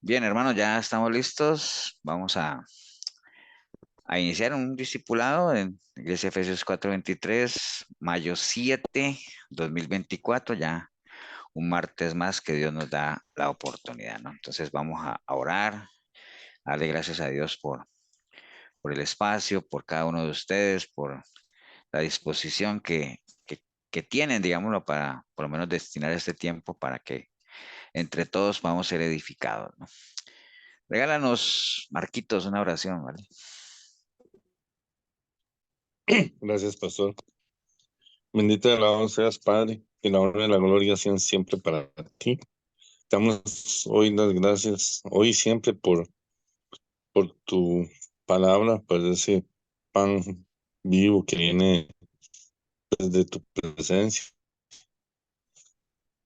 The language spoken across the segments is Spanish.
Bien, hermanos, ya estamos listos. Vamos a iniciar un discipulado en Iglesia Efesios 4:23, mayo 7, 2024, ya un martes más que Dios nos da la oportunidad, ¿no? Entonces vamos a orar, a darle gracias a Dios por el espacio, por cada uno de ustedes, por la disposición que tienen, digámoslo, para por lo menos destinar este tiempo para que entre todos vamos a ser edificados, ¿no? Regálanos, Marquitos, una oración, ¿vale? Gracias, pastor. Bendito y alabado seas, Padre, que la honra y la gloria sean siempre para ti. Damos hoy las gracias, hoy y siempre, por tu palabra, por ese pan vivo que viene desde tu presencia.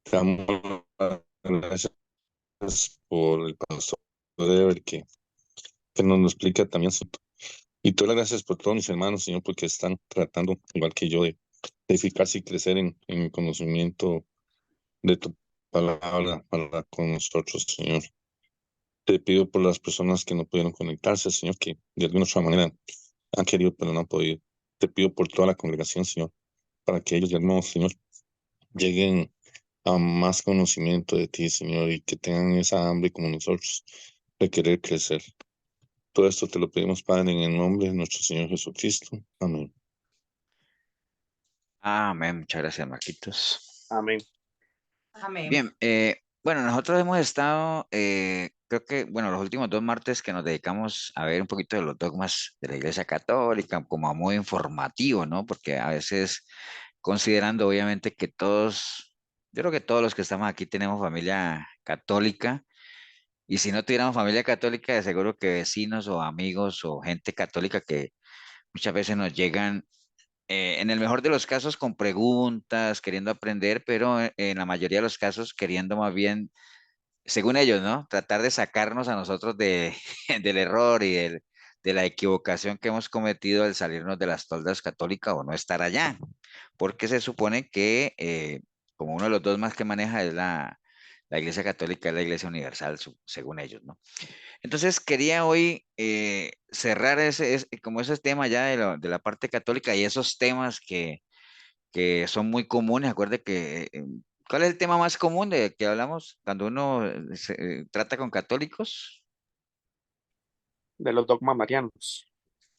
Te damos las gracias por el pastor Ever, que nos lo explica también. Y todas las gracias por todos mis hermanos, Señor, porque están tratando, igual que yo, de edificarse y crecer en el conocimiento de tu palabra para con nosotros, Señor. Te pido por las personas que no pudieron conectarse, Señor, que de alguna otra manera han querido pero no han podido. Te pido por toda la congregación, Señor, para que ellos, hermanos, Señor, lleguen a más conocimiento de ti, Señor, y que tengan esa hambre como nosotros de querer crecer. Todo esto te lo pedimos, Padre, en el nombre de nuestro Señor Jesucristo. Amén. Amén, muchas gracias, Marquitos. Amén. Amén. Bien, bueno, nosotros hemos estado, creo que, bueno, los últimos 2 martes que nos dedicamos a ver un poquito de los dogmas de la Iglesia Católica, como a modo informativo, ¿no? Porque a veces, considerando obviamente que todos, yo creo que todos los que estamos aquí tenemos familia católica, y si no tuviéramos familia católica, de seguro que vecinos o amigos o gente católica que muchas veces nos llegan en el mejor de los casos con preguntas, queriendo aprender, pero en la mayoría de los casos queriendo más bien, según ellos, ¿no? Tratar de sacarnos a nosotros del error y de la equivocación que hemos cometido al salirnos de las toldas católicas o no estar allá, porque se supone que como uno de los dos más que maneja es la Iglesia Católica, es la Iglesia Universal, según ellos, ¿no? Entonces quería hoy cerrar como ese tema ya de la parte católica y esos temas que son muy comunes. Acuerde que, ¿cuál es el tema más común de que hablamos cuando uno trata con católicos? De los dogmas marianos.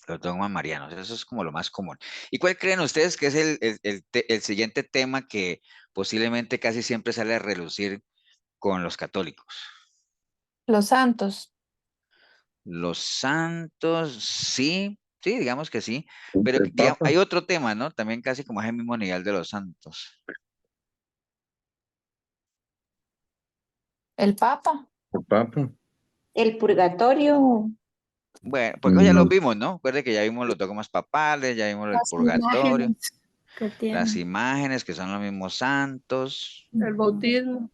Los dogmas marianos, eso es como lo más común. ¿Y cuál creen ustedes que es el siguiente tema que posiblemente casi siempre sale a relucir con los católicos? Los santos. Los santos, sí, sí, digamos que sí, pero El Papa, hay otro tema, ¿no? También casi como es el mismo nivel de los santos. El Papa. el Papa. El purgatorio, Bueno, pues ya los No, vimos, ¿no? Recuerde que ya vimos los dogmas papales, ya vimos el las purgatorio, imágenes que las tienen. imágenes que son los mismos santos, El bautismo.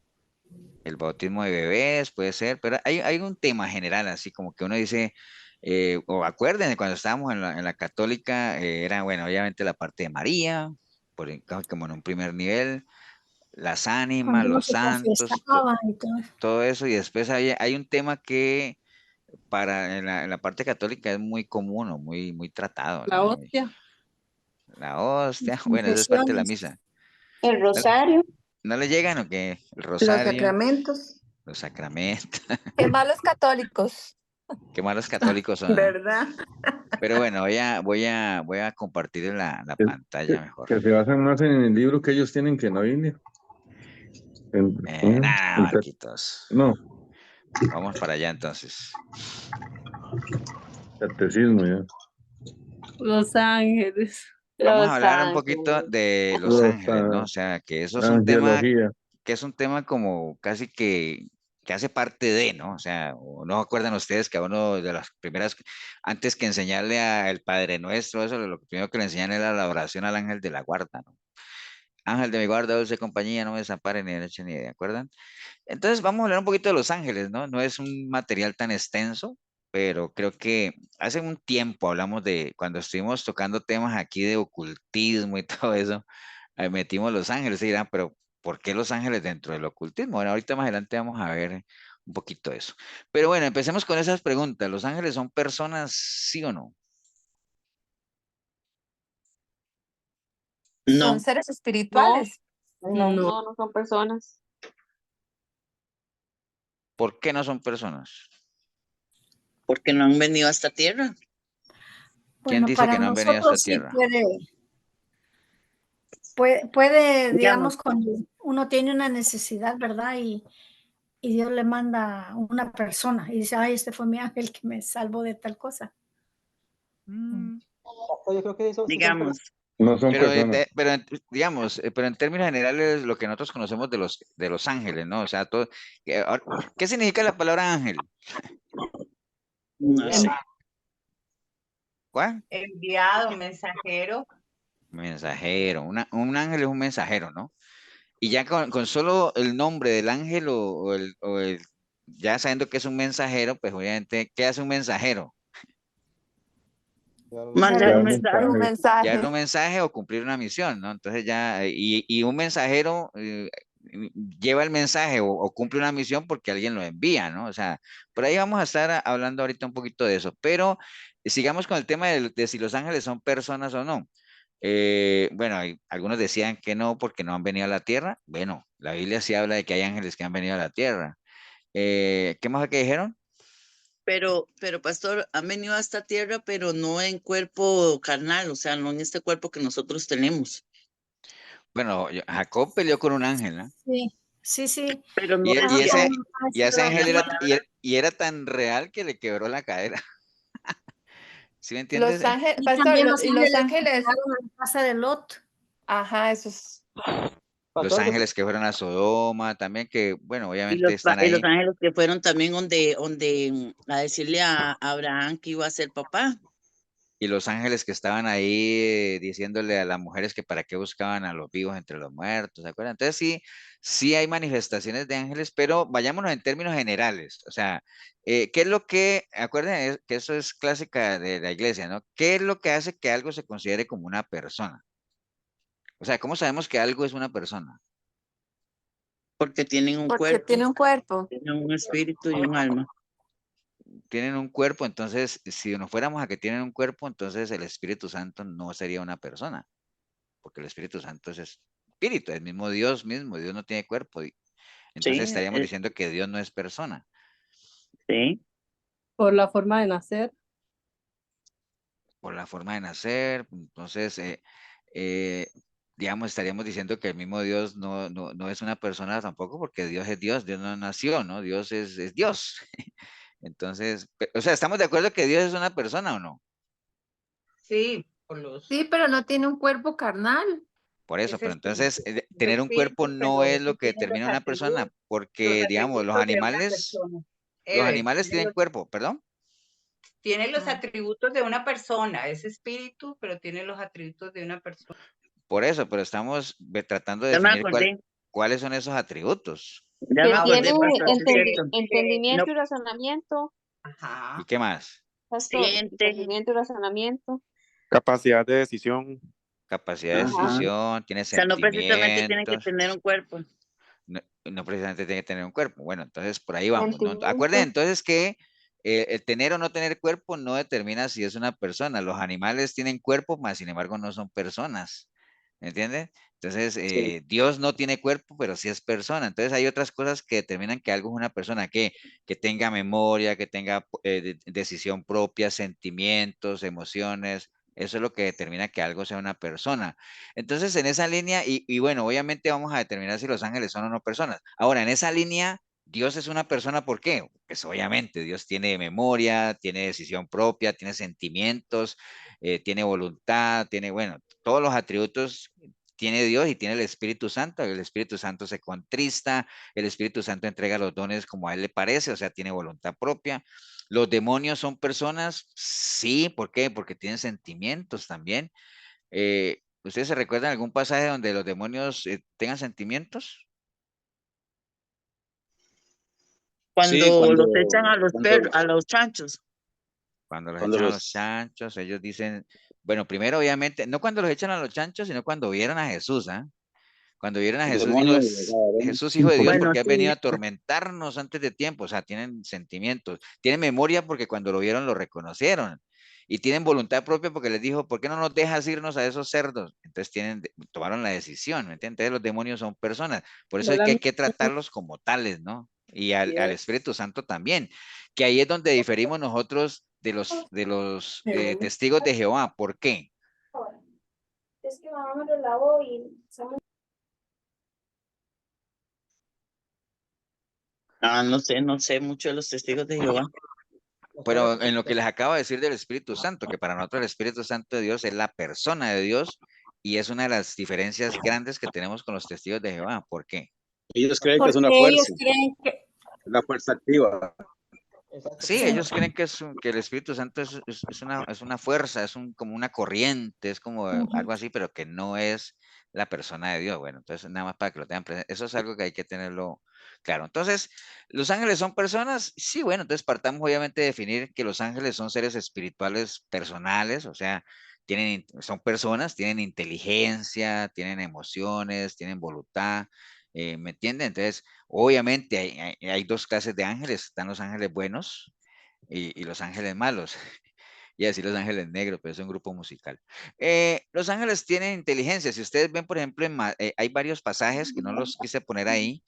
el bautismo de bebés, puede ser, pero hay un tema general, así como que uno dice, o acuérdense, cuando estábamos en la católica, era, bueno, obviamente la parte de María, como en un primer nivel, las ánimas, Cuando uno los se santos, confesaba y todo. todo eso, y después hay un tema que en la parte católica es muy común o muy tratado, La ¿no? hostia. La hostia, Las bueno, eso es parte de la confesiones. misa. El ¿No, rosario. no le llegan o qué? El Los rosario, sacramentos. los sacramentos, Qué malos católicos. qué malos católicos son, ¿ah? ¿Verdad? Pero bueno, voy a compartir la que, pantalla mejor. que se basan más en el libro que ellos tienen que en la Biblia. Nada, El Marquitos. no, Vamos para allá entonces. catecismo, ya. Los ángeles. Vamos a Los hablar un poquito ángeles. de Los Los, Ángeles, ¿no? O sea, que eso es un tema angelología. como casi que hace parte de, ¿no? O sea, ¿o no acuerdan ustedes que a uno de las primeras, antes que enseñarle al Padre Nuestro, eso lo primero que le enseñan era la oración al ángel de la guarda, ¿no? Ángel de mi guarda, dulce compañía, no me desampare ni de noche ni de, ¿acuerdan? Entonces vamos a hablar un poquito de Los Ángeles, ¿no? No es un material tan extenso, pero creo que hace un tiempo hablamos de, cuando estuvimos tocando temas aquí de ocultismo y todo eso, metimos Los Ángeles y dirán, pero ¿por qué Los Ángeles dentro del ocultismo? Bueno, ahorita más adelante vamos a ver un poquito de eso. Pero bueno, empecemos con esas preguntas. ¿Los ángeles son personas, sí o no? Son No, seres espirituales. No. No, no son personas. ¿Por qué no son personas? porque no han venido a esta tierra. ¿Quién Bueno, dice que para no han venido a esta nosotros sí tierra? puede, Digamos, digamos, cuando uno tiene una necesidad, ¿verdad? Y Dios le manda una persona y dice, ay, este fue mi ángel que me salvó de tal cosa. Mm, Yo creo que eso sí son personas. digamos, No son Pero, personas. digamos, pero en términos generales, lo que nosotros conocemos de los ángeles, ¿no? O sea, todo, ¿qué significa la palabra ángel? no sé. ¿Cuál? Enviado, mensajero. Mensajero. Un ángel es un mensajero, ¿no? Y ya con solo el nombre del ángel ya sabiendo que es un mensajero, pues obviamente, ¿qué hace un mensajero? Mandar un Dar mensaje. Un mensajes. Llevar mensaje. un mensaje o cumplir una misión, ¿no? Entonces ya, y un mensajero lleva el mensaje o cumple una misión porque alguien lo envía, ¿no? O sea, por ahí vamos a estar hablando ahorita un poquito de eso, pero sigamos con el tema de si los ángeles son personas o no. Bueno, algunos decían que no porque no han venido a la tierra. Bueno, la Biblia sí habla de que hay ángeles que han venido a la tierra. ¿Qué más que dijeron? Pero pastor, han venido a esta tierra, pero no en cuerpo carnal, o sea, no en este cuerpo que nosotros tenemos. Bueno, Jacob peleó con un ángel, ¿no? Sí, sí, sí. Pero no Y, Ha y decía, ese, sido, ha y ese sido ángel digamos, era tan real que le quebró la cadera. ¿Sí me entiendes? Los ángeles, y pastor, también los y los ángeles que ángeles. llegaron a la casa de Lot. Ajá, eso es. Los Pastor, ángeles que fueron a Sodoma, también que, bueno, y obviamente están y los ahí. ángeles que fueron también a decirle a Abraham que iba a ser papá. Y los ángeles que estaban ahí diciéndole a las mujeres que para qué buscaban a los vivos entre los muertos, ¿se acuerdan? Entonces sí, sí hay manifestaciones de ángeles, pero vayámonos en términos generales. O sea, ¿qué es lo que, acuérdense que eso es clásica de la iglesia, ¿no? ¿Qué es lo que hace que algo se considere como una persona? O sea, ¿cómo sabemos que algo es una persona? Porque tienen un Porque cuerpo, tiene un cuerpo. tienen un espíritu y un alma. Tienen un cuerpo, entonces si nos fuéramos a que tienen un cuerpo, entonces el Espíritu Santo no sería una persona, porque el Espíritu Santo es espíritu, es mismo Dios mismo, Dios no tiene cuerpo, entonces Sí, estaríamos diciendo que Dios no es persona. sí. Por la forma de nacer. Por la forma de nacer, entonces, eh, digamos, estaríamos diciendo que el mismo Dios no es una persona tampoco, porque Dios es Dios, Dios no nació, ¿no? Dios es Dios. Entonces, o sea, ¿estamos de acuerdo que Dios es una persona o no? Sí, sí, pero no tiene un cuerpo carnal. Por eso, Es pero entonces espíritu. Es tener un cuerpo espíritu, no pero es lo que tiene determina una persona, los porque, digamos, atributos de una persona. los Ever, animales tienen cuerpo, perdón. tiene los atributos de una persona. Es espíritu, pero tiene los atributos de una persona. Por eso, pero estamos tratando de Ya me definir acordé, cuáles son esos atributos. ya me Que Ahora, acordé, tiene pastor, sí es cierto. No, entendimiento y razonamiento, ¿Y ajá. qué más? pastor, siente, entendimiento y razonamiento. capacidad de decisión. Capacidad de ajá. O decisión, tiene sea, no precisamente tienen que sentimientos, tener un cuerpo. no precisamente tiene que tener un cuerpo. Bueno, entonces por ahí vamos, ¿no? Acuérdense Sentimiento. entonces que el tener o no tener cuerpo no determina si es una persona. Los animales tienen cuerpo, mas sin embargo no son personas. ¿Me entiendes? Entonces, Sí, Dios no tiene cuerpo, pero sí es persona. Entonces, hay otras cosas que determinan que algo es una persona, que tenga memoria, que tenga decisión propia, sentimientos, emociones. Eso es lo que determina que algo sea una persona. Entonces, en esa línea, y bueno, obviamente vamos a determinar si los ángeles son o no personas. Ahora, en esa línea, Dios es una persona, ¿por qué? Pues obviamente, Dios tiene memoria, tiene decisión propia, tiene sentimientos, tiene voluntad, tiene, bueno, todos los atributos tiene Dios y tiene el Espíritu Santo. El Espíritu Santo se contrista, el Espíritu Santo entrega los dones como a él le parece, o sea, tiene voluntad propia. ¿Los demonios son personas? Sí, ¿por qué? Porque tienen sentimientos también. ¿Ustedes se recuerdan algún pasaje donde los demonios tengan sentimientos? Sí, cuando los echan a los perros, a los chanchos. Cuando los cuando echan a los los, chanchos, ellos dicen, bueno, primero obviamente, no cuando los echan a los chanchos, sino cuando vieron a Jesús, ¿ah? Cuando vieron a Jesús, dijo, Demonios, es Jesús, hijo de Dios, Bueno, porque has venido sí, a atormentarnos antes de tiempo. O sea, tienen sentimientos, tienen memoria porque cuando lo vieron lo reconocieron. Y tienen voluntad propia porque les dijo, ¿por qué no nos dejas irnos a esos cerdos? Entonces tomaron la decisión, ¿me entiendes? Entonces los demonios son personas. Por eso es que hay que tratarlos como tales, ¿no? Y al Espíritu Santo también. Que ahí es donde diferimos nosotros de los testigos de Jehová. ¿Por qué? Es que mamá me lo lavó y no sé mucho de los testigos de Jehová. Pero en lo que les acabo de decir del Espíritu Santo, que para nosotros el Espíritu Santo de Dios es la persona de Dios y es una de las diferencias grandes que tenemos con los testigos de Jehová. ¿Por qué? ellos creen que es porque una ellos fuerza, creen que la fuerza activa. Sí, sí. ellos creen que el Espíritu Santo es una fuerza, como una corriente, es como Ujú. algo así, pero que no es la persona de Dios. Bueno, entonces nada más para que lo tengan presente. Eso es algo que hay que tenerlo claro. Entonces, ¿los ángeles son personas? Sí, bueno, entonces partamos obviamente de definir que los ángeles son seres espirituales personales, o sea, son personas, tienen inteligencia, tienen emociones, tienen voluntad, ¿me entienden? Entonces, obviamente hay dos clases de ángeles, están los ángeles buenos y los ángeles malos, y así los ángeles negros, pero es un grupo musical. Los ángeles tienen inteligencia, si ustedes ven, por ejemplo, hay varios pasajes que no los quise poner ahí,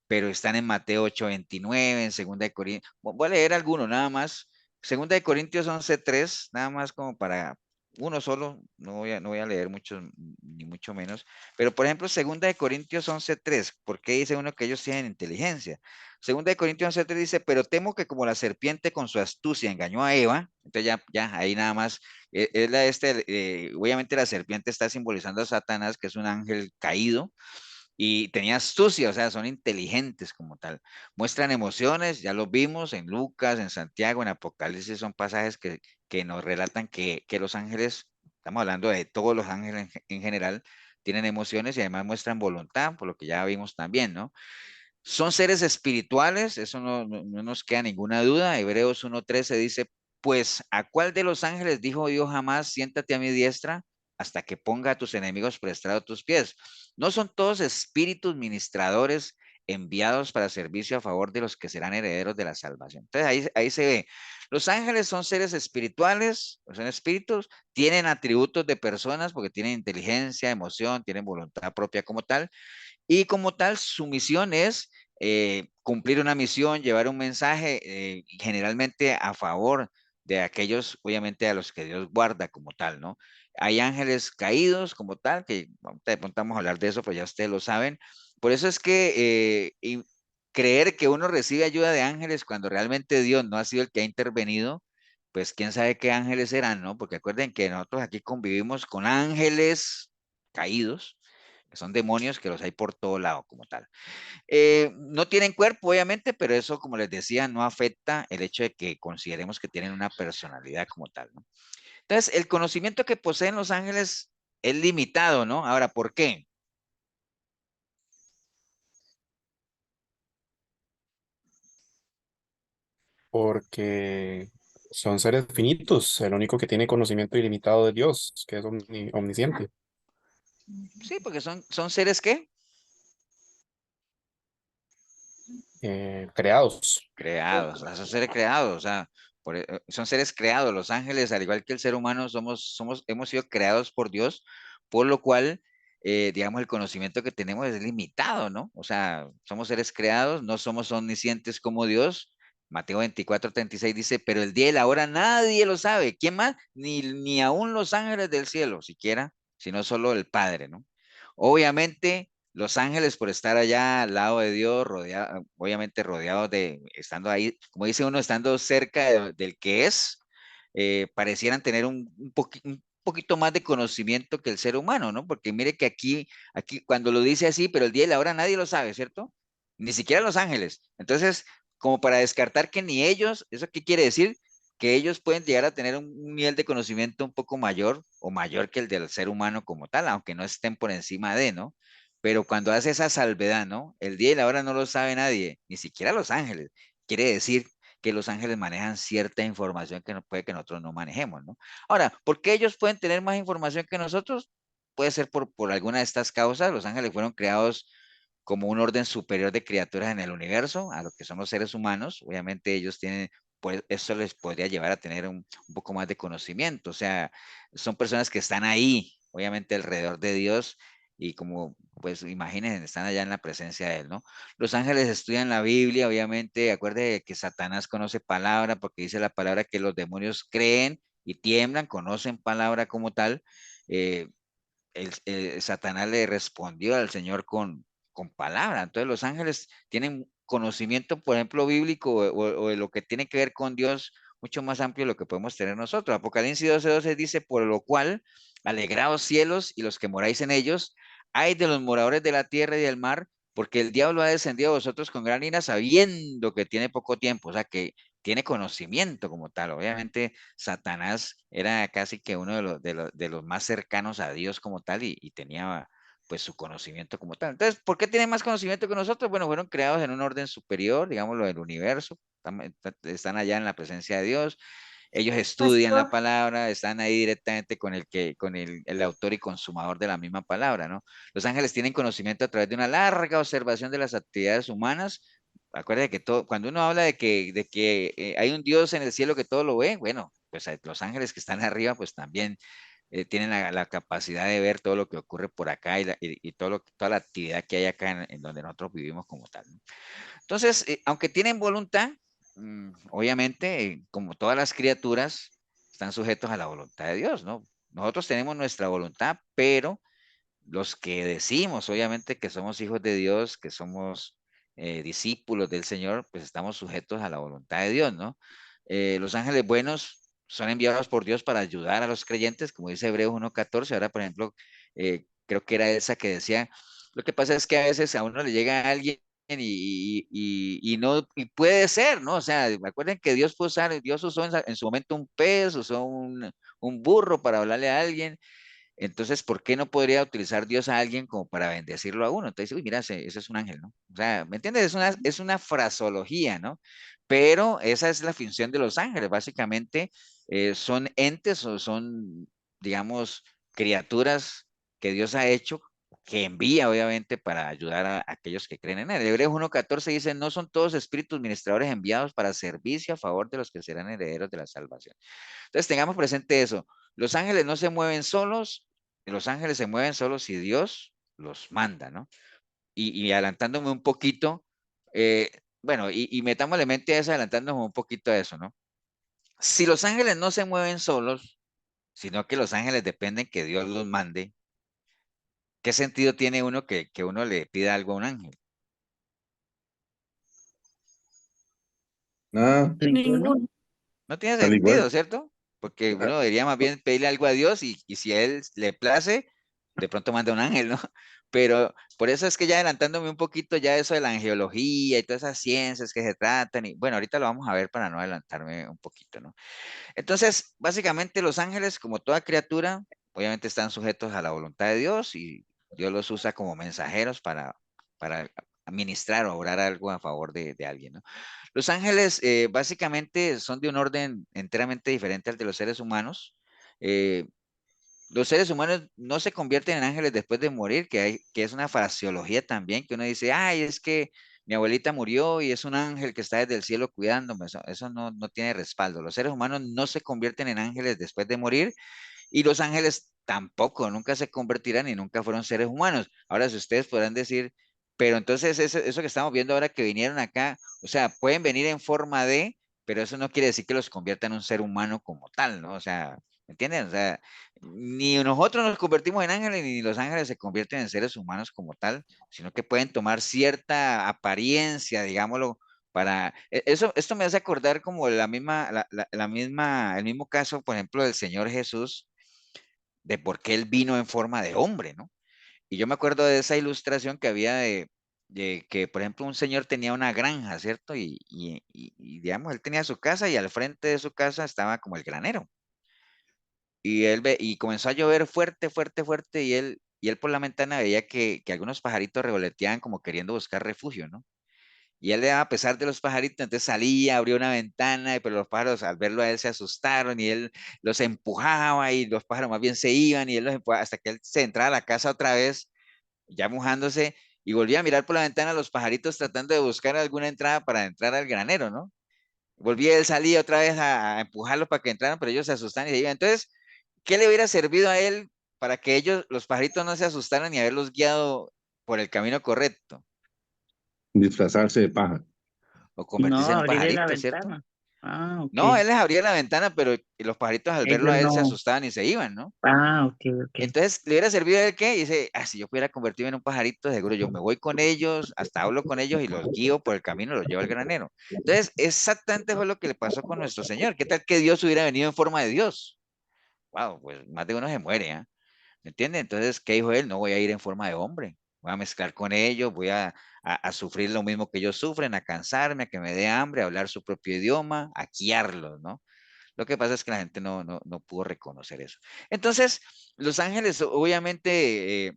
pero están en Mateo 8:29, en Segunda de Corintios, voy a leer algunos nada más, Segunda de Corintios 11:3, nada más como para uno solo, no voy a leer muchos, ni mucho menos, pero por ejemplo, Segunda de Corintios 11:3, ¿por qué dice uno que ellos tienen inteligencia? Segunda de Corintios 11:3 dice, pero temo que como la serpiente con su astucia engañó a Eva, entonces ya ahí nada más, obviamente la serpiente está simbolizando a Satanás, que es un ángel caído, y tenía astucia, o sea, son inteligentes como tal. Muestran emociones, ya los vimos en Lucas, en Santiago, en Apocalipsis, son pasajes que nos relatan que los ángeles, estamos hablando de todos los ángeles en general, tienen emociones y además muestran voluntad, por lo que ya vimos también, ¿no? Son seres espirituales, eso no nos queda ninguna duda. Hebreos 1:13 dice, pues ¿a cuál de los ángeles dijo Dios jamás, siéntate a mi diestra hasta que ponga a tus enemigos por estrado de tus pies? ¿No son todos espíritus ministradores enviados para servicio a favor de los que serán herederos de la salvación? Entonces ahí se ve, los ángeles son seres espirituales, son espíritus, tienen atributos de personas porque tienen inteligencia, emoción, tienen voluntad propia como tal, y como tal, su misión es cumplir una misión, llevar un mensaje, generalmente a favor de aquellos, obviamente, a los que Dios guarda como tal, ¿no? Hay ángeles caídos como tal, que de pronto vamos a hablar de eso, pero ya ustedes lo saben. Por eso es que creer que uno recibe ayuda de ángeles cuando realmente Dios no ha sido el que ha intervenido, pues quién sabe qué ángeles serán, ¿no? Porque acuerden que nosotros aquí convivimos con ángeles caídos, que son demonios que los hay por todo lado como tal. No tienen cuerpo, obviamente, pero eso, como les decía, no afecta el hecho de que consideremos que tienen una personalidad como tal, ¿no? Entonces, el conocimiento que poseen los ángeles es limitado, ¿no? Ahora, ¿por qué? Porque son seres finitos, el único que tiene conocimiento ilimitado de Dios, que es omnisciente, Sí, porque son seres ¿qué? creados. Creados, o sea, son seres creados, o sea, son seres creados. Los ángeles, al igual que el ser humano, hemos sido creados por Dios, por lo cual, digamos, el conocimiento que tenemos es limitado, ¿no? O sea, somos seres creados, no somos omniscientes como Dios. Mateo 24:36 dice, pero el día y la hora nadie lo sabe. ¿Quién más? Ni aún los ángeles del cielo, siquiera, sino solo el Padre, ¿no? Obviamente, los ángeles por estar allá al lado de Dios, obviamente rodeados estando ahí, como dice uno, estando cerca del que es, parecieran tener un poquito más de conocimiento que el ser humano, ¿no? Porque mire que aquí cuando lo dice así, pero el día y la hora nadie lo sabe, ¿cierto? Ni siquiera los ángeles. Entonces, como para descartar que ni ellos, ¿eso qué quiere decir? Que ellos pueden llegar a tener un nivel de conocimiento un poco mayor o mayor que el del ser humano como tal, aunque no estén por encima de, ¿no? Pero cuando hace esa salvedad, ¿no? El día y la hora no lo sabe nadie, ni siquiera los ángeles. Quiere decir que los ángeles manejan cierta información que no puede que nosotros no manejemos, ¿no? Ahora, ¿por qué ellos pueden tener más información que nosotros? puede ser por alguna de estas causas. Los ángeles fueron creados como un orden superior de criaturas en el universo, a lo que son los seres humanos. Obviamente ellos tienen, pues eso les podría llevar a tener un poco más de conocimiento. O sea, son personas que están ahí, obviamente alrededor de Dios, y como, pues imagínense, están allá en la presencia de Él, ¿no? Los ángeles estudian la Biblia, obviamente, acuérdense que Satanás conoce palabra, porque dice la palabra que los demonios creen y tiemblan, conocen palabra como tal. Eh, Satanás le respondió al Señor con palabra. Entonces los ángeles tienen conocimiento, por ejemplo, bíblico o de lo que tiene que ver con Dios mucho más amplio de lo que podemos tener nosotros. Apocalipsis 12:12 dice, por lo cual, alegraos cielos y los que moráis en ellos, hay de los moradores de la tierra y del mar, porque el diablo ha descendido a vosotros con gran ira sabiendo que tiene poco tiempo, o sea, que tiene conocimiento como tal. Obviamente Satanás era casi que uno de los más cercanos a Dios como tal y tenía pues su conocimiento como tal. Entonces, ¿por qué tienen más conocimiento que nosotros? Bueno, fueron creados en un orden superior, digámoslo, del universo, están allá en la presencia de Dios, ellos estudian la Pastor, palabra, están ahí directamente con el autor y consumador de la misma palabra, ¿no? Los ángeles tienen conocimiento a través de una larga observación de las actividades humanas. Acuérdate que todo, cuando uno habla de que hay un Dios en el cielo que todo lo ve, bueno, pues los ángeles que están arriba, pues también tienen la capacidad de ver todo lo que ocurre por acá y toda la actividad que hay acá en donde nosotros vivimos como tal, ¿no? Entonces, aunque tienen voluntad, obviamente, como todas las criaturas, están sujetos a la voluntad de Dios, ¿no? Nosotros tenemos nuestra voluntad, pero los que decimos, obviamente, que somos hijos de Dios, que somos discípulos del Señor, pues estamos sujetos a la voluntad de Dios, ¿no? Los ángeles buenos son enviados por Dios para ayudar a los creyentes, como dice Hebreos 1:14. Ahora, por ejemplo, creo que era esa que decía, lo que pasa es que a veces a uno le llega alguien y no, y puede ser, ¿no? O sea, recuerden que Dios usó en su momento un pez, usó un burro para hablarle a alguien. Entonces, ¿por qué no podría utilizar Dios a alguien como para bendecirlo a uno? Entonces, uy, mira, ese es un ángel, ¿no? O sea, ¿me entiendes? Es una fraseología, ¿no? Pero esa es la función de los ángeles. Básicamente, son entes o son, digamos, criaturas que Dios ha hecho, que envía, obviamente, para ayudar a aquellos que creen en él. Hebreos 1:14 dice, no son todos espíritus ministradores enviados para servicio a favor de los que serán herederos de la salvación. Entonces, tengamos presente eso. Los ángeles no se mueven solos, los ángeles se mueven solos si Dios los manda, ¿no? Y adelantándome un poquito, eh, bueno, y metámosle mente a eso, adelantándonos un poquito a eso, ¿no? Si los ángeles no se mueven solos, sino que los ángeles dependen que Dios los mande, ¿qué sentido tiene uno que uno le pida algo a un ángel? Nada, Ninguno. ninguno. No tiene al igual. sentido, ¿cierto? Porque Ah, uno debería más bien pedirle algo a Dios y si a él le place, de pronto manda un ángel, ¿no? Pero por eso es que ya adelantándome un poquito ya eso de la angelología y todas esas ciencias que se tratan, y bueno, ahorita lo vamos a ver para no adelantarme un poquito, ¿no? Entonces, básicamente los ángeles, como toda criatura, obviamente están sujetos a la voluntad de Dios y Dios los usa como mensajeros para administrar o obrar algo a favor de alguien, ¿no? Los ángeles básicamente son de un orden enteramente diferente al de los seres humanos. Eh, los seres humanos no se convierten en ángeles después de morir, que es una fraseología también, que uno dice, ay, es que mi abuelita murió y es un ángel que está desde el cielo cuidándome. Eso no tiene respaldo. Los seres humanos no se convierten en ángeles después de morir y los ángeles tampoco, nunca se convertirán y nunca fueron seres humanos. Ahora, si ustedes podrán decir, pero entonces eso que estamos viendo ahora que vinieron acá, o sea, pueden venir en forma de, pero eso no quiere decir que los convierta en un ser humano como tal, ¿no? O sea, ¿me entienden? O sea, ni nosotros nos convertimos en ángeles, ni los ángeles se convierten en seres humanos como tal, sino que pueden tomar cierta apariencia, digámoslo, esto me hace acordar como el mismo caso, por ejemplo, del Señor Jesús, de por qué él vino en forma de hombre, ¿no? Y yo me acuerdo de esa ilustración que había de que, por ejemplo, un señor tenía una granja, ¿cierto? Digamos, él tenía su casa y al frente de su casa estaba como el granero. Y comenzó a llover fuerte, fuerte, fuerte, y él por la ventana veía que algunos pajaritos revoloteaban como queriendo buscar refugio, ¿no? Y él le daba pesar de los pajaritos, entonces salía, abrió una ventana, pero los pájaros al verlo a él se asustaron y él los empujaba y los pájaros más bien se iban y él los empujaba hasta que él se entraba a la casa otra vez, ya mojándose, y volvía a mirar por la ventana a los pajaritos tratando de buscar alguna entrada para entrar al granero, ¿no? Volvía él, salía otra vez a empujarlos para que entraran, pero ellos se asustaban y se iban. Entonces, ¿qué le hubiera servido a él para que ellos, los pajaritos, no se asustaran y haberlos guiado por el camino correcto? Disfrazarse de paja. O No, convertirse en un abrirle la pajarito, ¿cierto? ventana. Ah, ok. No, él les abría la ventana, pero los pajaritos al verlo Ellos a él se no. asustaban y se iban, ¿no? Ah, ok, ok. Entonces, ¿le hubiera servido a él qué? Y dice, si yo pudiera convertirme en un pajarito, seguro yo me voy con ellos, hasta hablo con ellos y los guío por el camino, los llevo al granero. Entonces, exactamente fue lo que le pasó con nuestro Señor. ¿Qué tal que Dios hubiera venido en forma de Dios? Wow, pues más de uno se muere, ¿ah? ¿Me entiende? Entonces, ¿qué dijo él? No voy a ir en forma de hombre. Voy a mezclar con ellos, voy a sufrir lo mismo que ellos sufren, a cansarme, a que me dé hambre, a hablar su propio idioma, a guiarlos, ¿no? Lo que pasa es que la gente no pudo reconocer eso. Entonces, los ángeles, obviamente,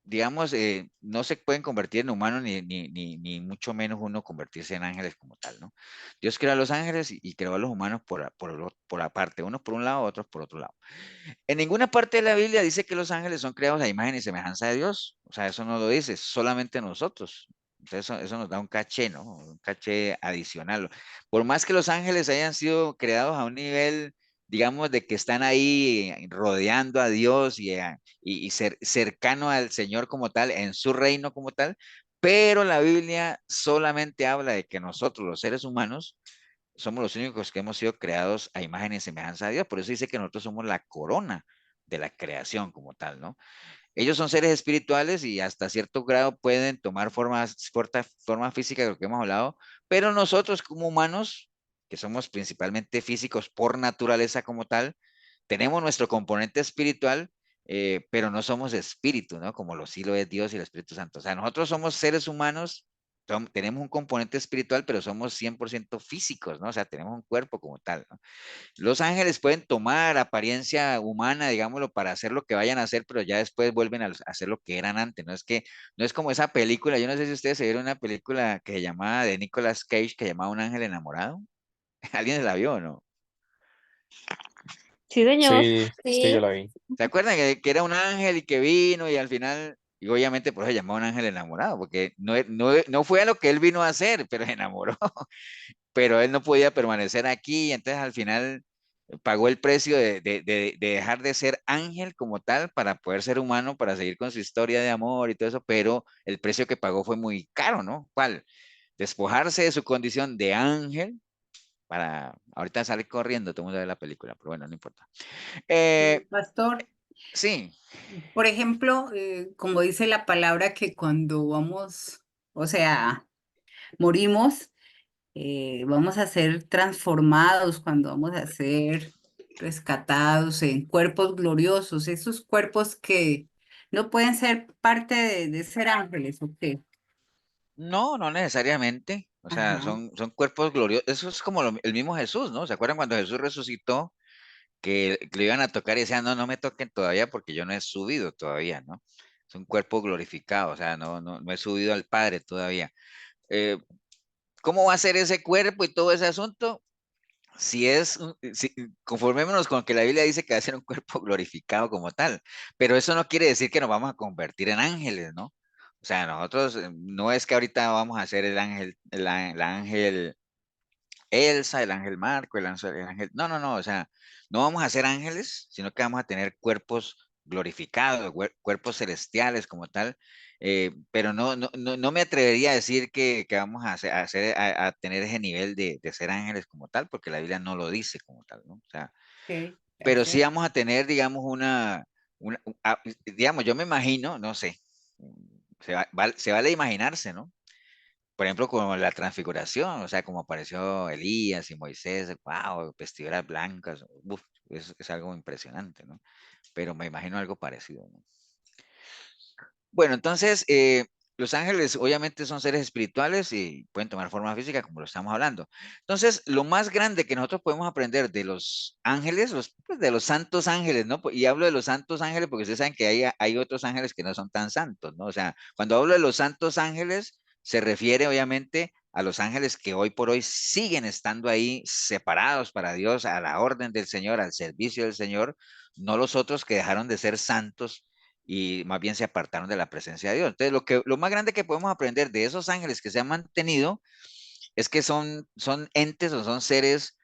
digamos, no se pueden convertir en humanos ni mucho menos uno convertirse en ángeles como tal, ¿no? Dios creó a los ángeles y creó a los humanos por aparte, unos por un lado, otros por otro lado. En ninguna parte de la Biblia dice que los ángeles son creados a imagen y semejanza de Dios. O sea, eso no lo dice, solamente nosotros. Entonces, eso nos da un caché, ¿no? Un caché adicional. Por más que los ángeles hayan sido creados a un nivel, digamos, de que están ahí rodeando a Dios y cercano al Señor como tal, en su reino como tal, pero la Biblia solamente habla de que nosotros, los seres humanos, somos los únicos que hemos sido creados a imagen y semejanza de Dios. Por eso dice que nosotros somos la corona de la creación como tal, ¿no? Ellos son seres espirituales y hasta cierto grado pueden tomar forma física de lo que hemos hablado, pero nosotros como humanos, que somos principalmente físicos por naturaleza como tal, tenemos nuestro componente espiritual, pero no somos espíritu, ¿no? Como lo sí lo es Dios y el Espíritu Santo. O sea, nosotros somos seres humanos, tenemos un componente espiritual, pero somos 100% físicos, ¿no? O sea, tenemos un cuerpo como tal, ¿no? Los ángeles pueden tomar apariencia humana, digámoslo, para hacer lo que vayan a hacer, pero ya después vuelven a hacer lo que eran antes. No es como esa película, yo no sé si ustedes se vieron una película que se llamaba de Nicolas Cage, que se llamaba Un ángel enamorado. ¿Alguien se la vio o no? Sí, señor. Sí, sí, yo la vi. ¿Se acuerdan que era un ángel y que vino y al final, y obviamente por eso se llamaba Un ángel enamorado, porque no fue a lo que él vino a hacer, pero se enamoró, pero él no podía permanecer aquí, entonces al final pagó el precio de dejar de ser ángel como tal para poder ser humano, para seguir con su historia de amor y todo eso, pero el precio que pagó fue muy caro, ¿no? ¿Cuál? Despojarse de su condición de ángel para, ahorita salir corriendo, todo el mundo ve la película, pero bueno, no importa. Pastor, Sí, por ejemplo, como dice la palabra que cuando vamos, o sea, morimos, vamos a ser transformados, cuando vamos a ser rescatados en cuerpos gloriosos, esos cuerpos que no pueden ser parte de ser ángeles, ¿o qué? no necesariamente. O sea, Ajá. son cuerpos gloriosos. Eso es como el mismo Jesús, ¿no? ¿Se acuerdan cuando Jesús resucitó? Que le iban a tocar y decían, no me toquen todavía porque yo no he subido todavía, ¿no? Es un cuerpo glorificado, o sea, no he subido al Padre todavía. Eh, ¿Cómo va a ser ese cuerpo y todo ese asunto? Conformémonos con que la Biblia dice que va a ser un cuerpo glorificado como tal, pero eso no quiere decir que nos vamos a convertir en ángeles, ¿no? O sea, nosotros no es que ahorita vamos a ser el ángel, el ángel Elsa, el ángel Marco, el ángel... No, o sea, no vamos a ser ángeles, sino que vamos a tener cuerpos glorificados, cuerpos celestiales como tal, pero no me atrevería a decir que vamos a tener ese nivel de ser ángeles como tal, porque la Biblia no lo dice como tal, ¿no? O sea, Ok, pero sí gracias. vamos a tener, digamos, digamos, yo me imagino, no sé, se vale imaginarse, ¿no? Por ejemplo, como la transfiguración, o sea, como apareció Elías y Moisés, wow, vestiduras blancas, uf, es algo impresionante, ¿no? Pero me imagino algo parecido, ¿no? Bueno, entonces, los ángeles obviamente son seres espirituales y pueden tomar forma física, como lo estamos hablando. Entonces, lo más grande que nosotros podemos aprender de los ángeles, pues, de los santos ángeles, ¿no? Y hablo de los santos ángeles porque ustedes saben que hay otros ángeles que no son tan santos, ¿no? O sea, cuando hablo de los santos ángeles, se refiere obviamente a los ángeles que hoy por hoy siguen estando ahí separados para Dios, a la orden del Señor, al servicio del Señor, no los otros que dejaron de ser santos y más bien se apartaron de la presencia de Dios. Entonces, lo más grande que podemos aprender de esos ángeles que se han mantenido es que son entes o son seres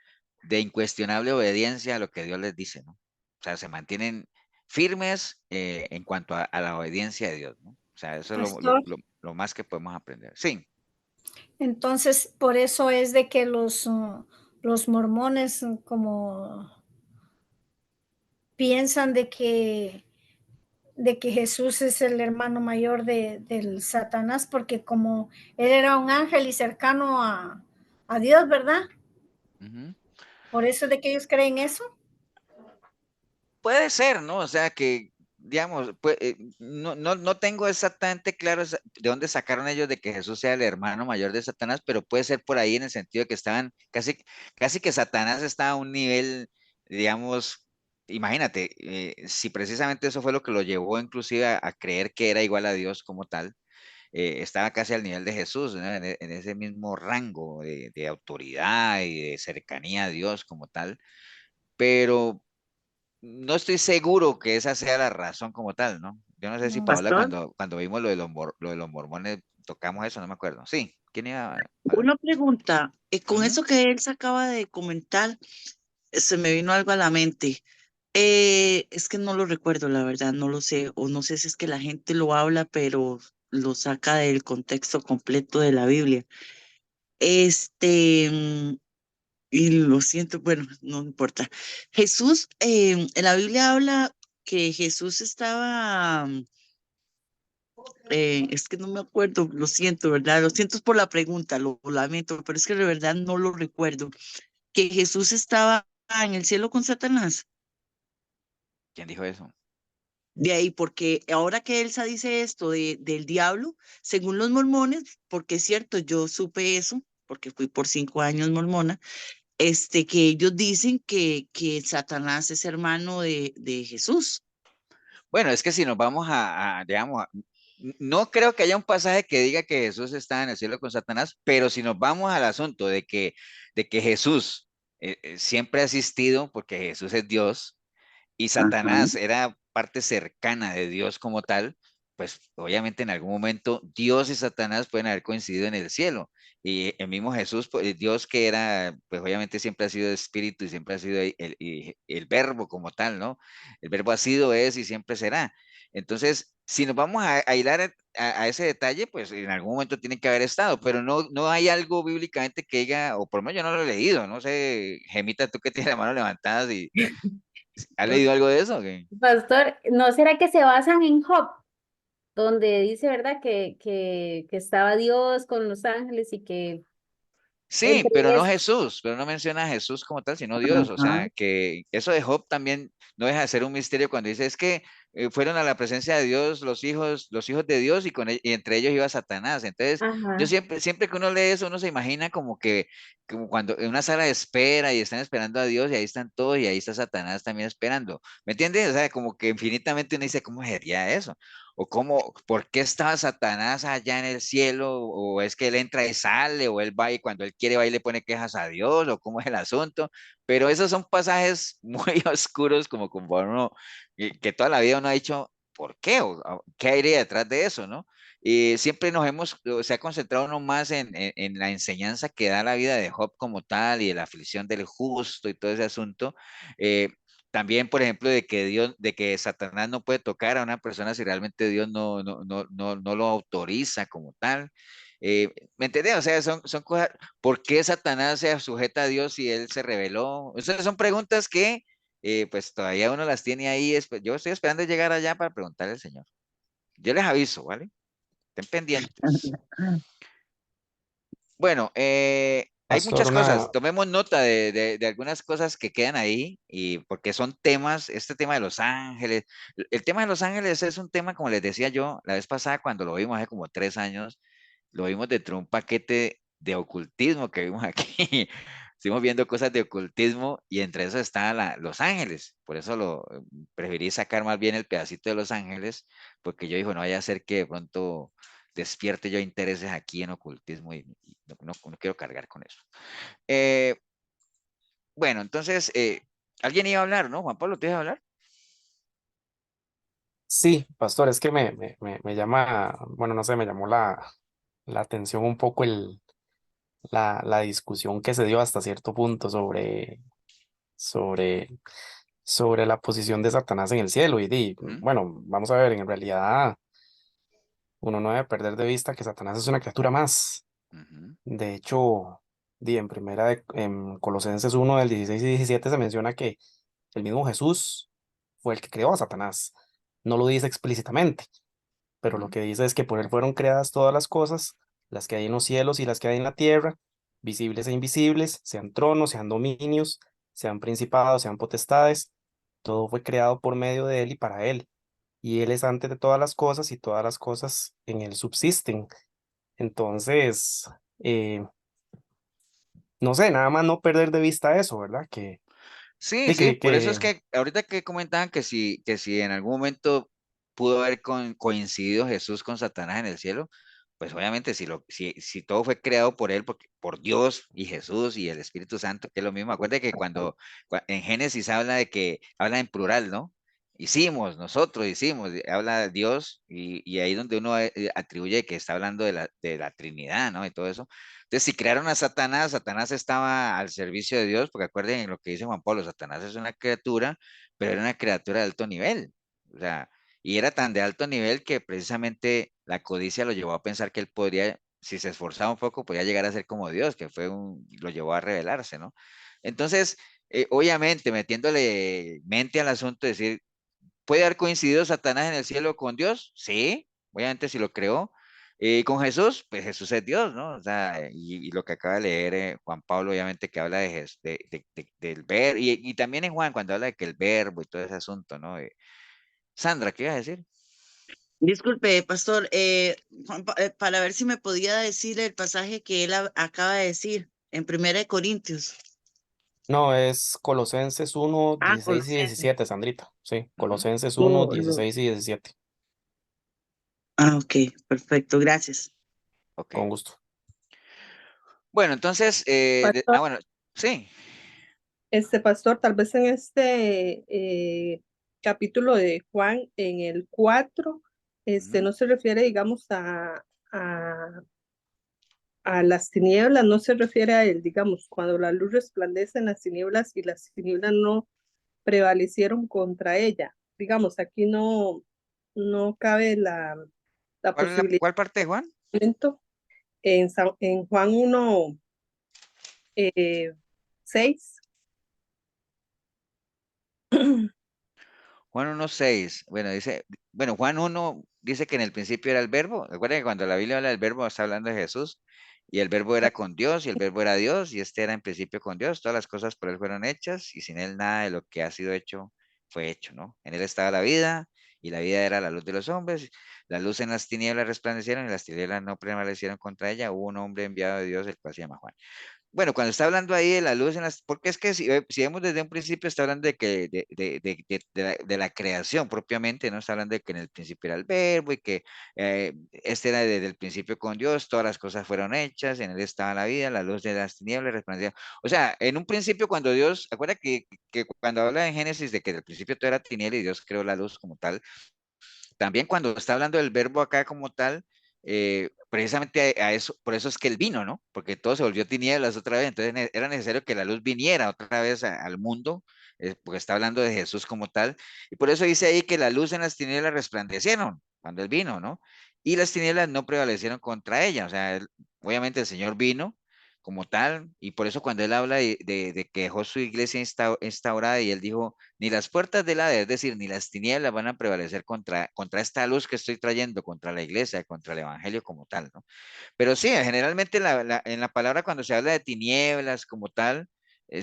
de incuestionable obediencia a lo que Dios les dice, ¿no? O sea, se mantienen firmes en cuanto a la obediencia de Dios, ¿no? O sea, eso es Pastor, lo más que podemos aprender. Sí. entonces por eso es de que los mormones como piensan de que Jesús es el hermano mayor del Satanás, porque como él era un ángel y cercano a Dios, ¿verdad? Ujú. Por eso es de que ellos creen eso. Puede ser, ¿no? O sea, que, digamos, no tengo exactamente claro de dónde sacaron ellos de que Jesús sea el hermano mayor de Satanás, pero puede ser por ahí en el sentido de que estaban casi que Satanás está a un nivel, digamos, imagínate, si precisamente eso fue lo que lo llevó inclusive a creer que era igual a Dios como tal, estaba casi al nivel de Jesús, ¿no? En ese mismo rango de autoridad y de cercanía a Dios como tal, pero no estoy seguro que esa sea la razón como tal, ¿no? Yo no sé si No. Paola Pastor, cuando vimos lo de los mormones tocamos eso, no me acuerdo. Sí, ¿quién iba a hablar? una pregunta. Con Ujú. eso que él se acaba de comentar, se me vino algo a la mente. Es que no lo recuerdo, la verdad, no lo sé, o no sé si es que la gente lo habla, pero lo saca del contexto completo de la Biblia. Mm, y lo siento, bueno, no importa. Jesús, en la Biblia habla que Jesús estaba, es que no me acuerdo, lo siento, ¿verdad? Lo siento por la pregunta, lo lamento, pero es que de verdad no lo recuerdo. Que Jesús estaba en el cielo con Satanás. ¿Quién dijo eso? De ahí, porque ahora que Elsa dice esto del diablo, según los mormones, porque es cierto, yo supe eso, porque fui por 5 años mormona, que ellos dicen que Satanás es hermano de Jesús. Bueno, es que si nos vamos digamos, no creo que haya un pasaje que diga que Jesús está en el cielo con Satanás, pero si nos vamos al asunto de que Jesús siempre ha existido, porque Jesús es Dios, y Ajá. Satanás era parte cercana de Dios como tal, pues obviamente en algún momento Dios y Satanás pueden haber coincidido en el cielo. Y el mismo Jesús, pues, Dios que era, pues obviamente siempre ha sido espíritu y siempre ha sido el verbo como tal, ¿no? El verbo ha sido, es y siempre será. Entonces, si nos vamos a hilar a ese detalle, pues en algún momento tiene que haber estado, pero no hay algo bíblicamente que diga, o por lo menos yo no lo he leído, no sé, Gemita, tú que tienes la mano levantada, y ¿has leído algo de eso? ¿O qué? Pastor, ¿no será que se basan en Job, donde dice, verdad, que estaba Dios con los ángeles y que Sí, entre pero no esos... Jesús, pero no menciona a Jesús como tal, sino Dios. O Ajá. sea, que eso de Job también no deja de ser un misterio cuando dice es que fueron a la presencia de Dios los hijos de Dios y entre ellos iba Satanás. Entonces, yo Ajá. siempre que uno lee eso, uno se imagina como cuando en una sala de espera y están esperando a Dios y ahí están todos y ahí está Satanás también esperando. ¿Me entiendes? O sea, como que infinitamente uno dice, ¿cómo sería eso? O cómo, ¿por qué estaba Satanás allá en el cielo? O es que él entra y sale, o él va y cuando él quiere va y le pone quejas a Dios, o cómo es el asunto. Pero esos son pasajes muy oscuros, como uno, que toda la vida uno ha dicho, ¿por qué? O ¿qué hay detrás de eso, no? Y siempre se ha concentrado uno más en la enseñanza que da la vida de Job como tal y de la aflicción del justo y todo ese asunto. Eh, También, por ejemplo, de que Satanás no puede tocar a una persona si realmente Dios no lo autoriza como tal. ¿Me entiendes? O sea, son cosas, ¿por qué Satanás se sujeta a Dios si él se rebeló? Esas son preguntas que pues todavía uno las tiene ahí. Yo estoy esperando llegar allá para preguntarle al Señor. Yo les aviso, ¿vale? Estén pendientes. Bueno, hay Pastor, muchas cosas. una, Tomemos nota de algunas cosas que quedan ahí, y porque son temas, este tema de Los Ángeles. El tema de Los Ángeles es un tema, como les decía yo, la vez pasada cuando lo vimos hace como 3 años, lo vimos dentro de un paquete de ocultismo que vimos aquí. Estuvimos viendo cosas de ocultismo y entre eso está Los Ángeles. Por eso preferí sacar más bien el pedacito de Los Ángeles, porque yo digo, no vaya a ser que de pronto despierte yo intereses aquí en ocultismo y no quiero cargar con eso. Eh, bueno, entonces, alguien iba a hablar, ¿no? Juan Pablo, ¿te ibas a hablar? Sí, pastor, es que me llama, bueno, no sé, me llamó la atención un poco la discusión que se dio hasta cierto punto sobre, sobre la posición de Satanás en el cielo. Ujú, Bueno, vamos a ver, en realidad uno no debe perder de vista que Satanás es una criatura más. ujú, De hecho, en Colosenses 1 del 16 y 17 se menciona que el mismo Jesús fue el que creó a Satanás. No lo dice explícitamente, pero lo ujú. que dice es que por él fueron creadas todas las cosas, las que hay en los cielos y las que hay en la tierra, visibles e invisibles, sean tronos, sean dominios, sean principados, sean potestades. Todo fue creado por medio de él y para él. Y él es antes de todas las cosas y todas las cosas en él subsisten. Entonces, eh, no sé, nada más no perder de vista eso, ¿verdad? Sí, De sí, que, por eso es que que ahorita que comentaban que si en algún momento pudo haber coincidido Jesús con Satanás en el cielo, pues obviamente si todo fue creado por él, por Dios y Jesús y el Espíritu Santo, que es lo mismo. Acuérdate que en Génesis habla de que habla en plural, ¿no? Hicimos, nosotros hicimos, habla Dios y ahí donde uno atribuye que está hablando de la Trinidad, ¿no? Y todo eso. Entonces, si crearon a Satanás, Satanás estaba al servicio de Dios, porque acuerden lo que dice Juan Pablo, Satanás es una criatura, pero era una criatura de alto nivel. O sea, y era tan de alto nivel que precisamente la codicia lo llevó a pensar que él podría, si se esforzaba un poco, podía llegar a ser como Dios, lo llevó a rebelarse, ¿no? Entonces, obviamente, metiéndole mente al asunto, decir, ¿puede haber coincidido Satanás en el cielo con Dios? Sí, obviamente si lo creó. Con Jesús, pues Jesús es Dios, ¿no? O sea, y lo que acaba de leer Juan Pablo, obviamente que habla del verbo, y también en Juan, cuando habla de que el verbo y todo ese asunto, ¿no? Sandra, ¿qué ibas a decir? Disculpe, pastor, para ver si me podía decir el pasaje que él acaba de decir en Primera de Corintios. no es Colosenses 1 Ah, 16 y Colosenses. 17, Sandrita. Sí, Ujú, Colosenses 1 Oh, 16 y 17, ok, perfecto, gracias. ok. con gusto. Bueno, entonces, Pastor, bueno, sí. pastor, tal vez en este capítulo de Juan, en el 4, Ujú. no se refiere, digamos, a las tinieblas, no se refiere a él, digamos, cuando la luz resplandece en las tinieblas y las tinieblas no prevalecieron contra ella. Digamos, aquí no cabe la posibilidad ¿Cuál parte de Juan? de momento. En Juan 1, 6. Juan 1:6. Bueno, Juan 1 dice que en el principio era el verbo. Recuerden que cuando la Biblia habla del verbo, está hablando de Jesús. Y el verbo era con Dios, y el verbo era Dios, y este era en principio con Dios. Todas las cosas por él fueron hechas, y sin él nada de lo que ha sido hecho fue hecho, ¿no? En él estaba la vida, y la vida era la luz de los hombres. La luz en las tinieblas resplandecieron, y las tinieblas no prevalecieron contra ella. Hubo un hombre enviado de Dios, el cual se llama Juan. Bueno, cuando está hablando ahí de la luz porque es que si vemos desde un principio está hablando de que de la creación propiamente, ¿no? Está hablando de que en el principio era el verbo y que este era desde el principio con Dios, todas las cosas fueron hechas, en él estaba la vida, la luz de las tinieblas resplandecía. O sea, en un principio cuando Dios, acuerda que cuando habla en Génesis de que del principio todo era tiniebla y Dios creó la luz como tal, también cuando está hablando del verbo acá como tal, precisamente a eso, por eso es que él vino, ¿no? Porque todo se volvió tinieblas otra vez, entonces era necesario que la luz viniera otra vez al mundo, porque está hablando de Jesús como tal, y por eso dice ahí que la luz en las tinieblas resplandecieron cuando él vino, ¿no? Y las tinieblas no prevalecieron contra ella, o sea, obviamente el Señor vino como tal, y por eso cuando él habla de que dejó su iglesia instaurada y él dijo, ni las puertas del Hades, es decir, ni las tinieblas van a prevalecer contra esta luz que estoy trayendo, contra la iglesia, contra el evangelio como tal, ¿no? Pero sí, generalmente en la palabra cuando se habla de tinieblas como tal,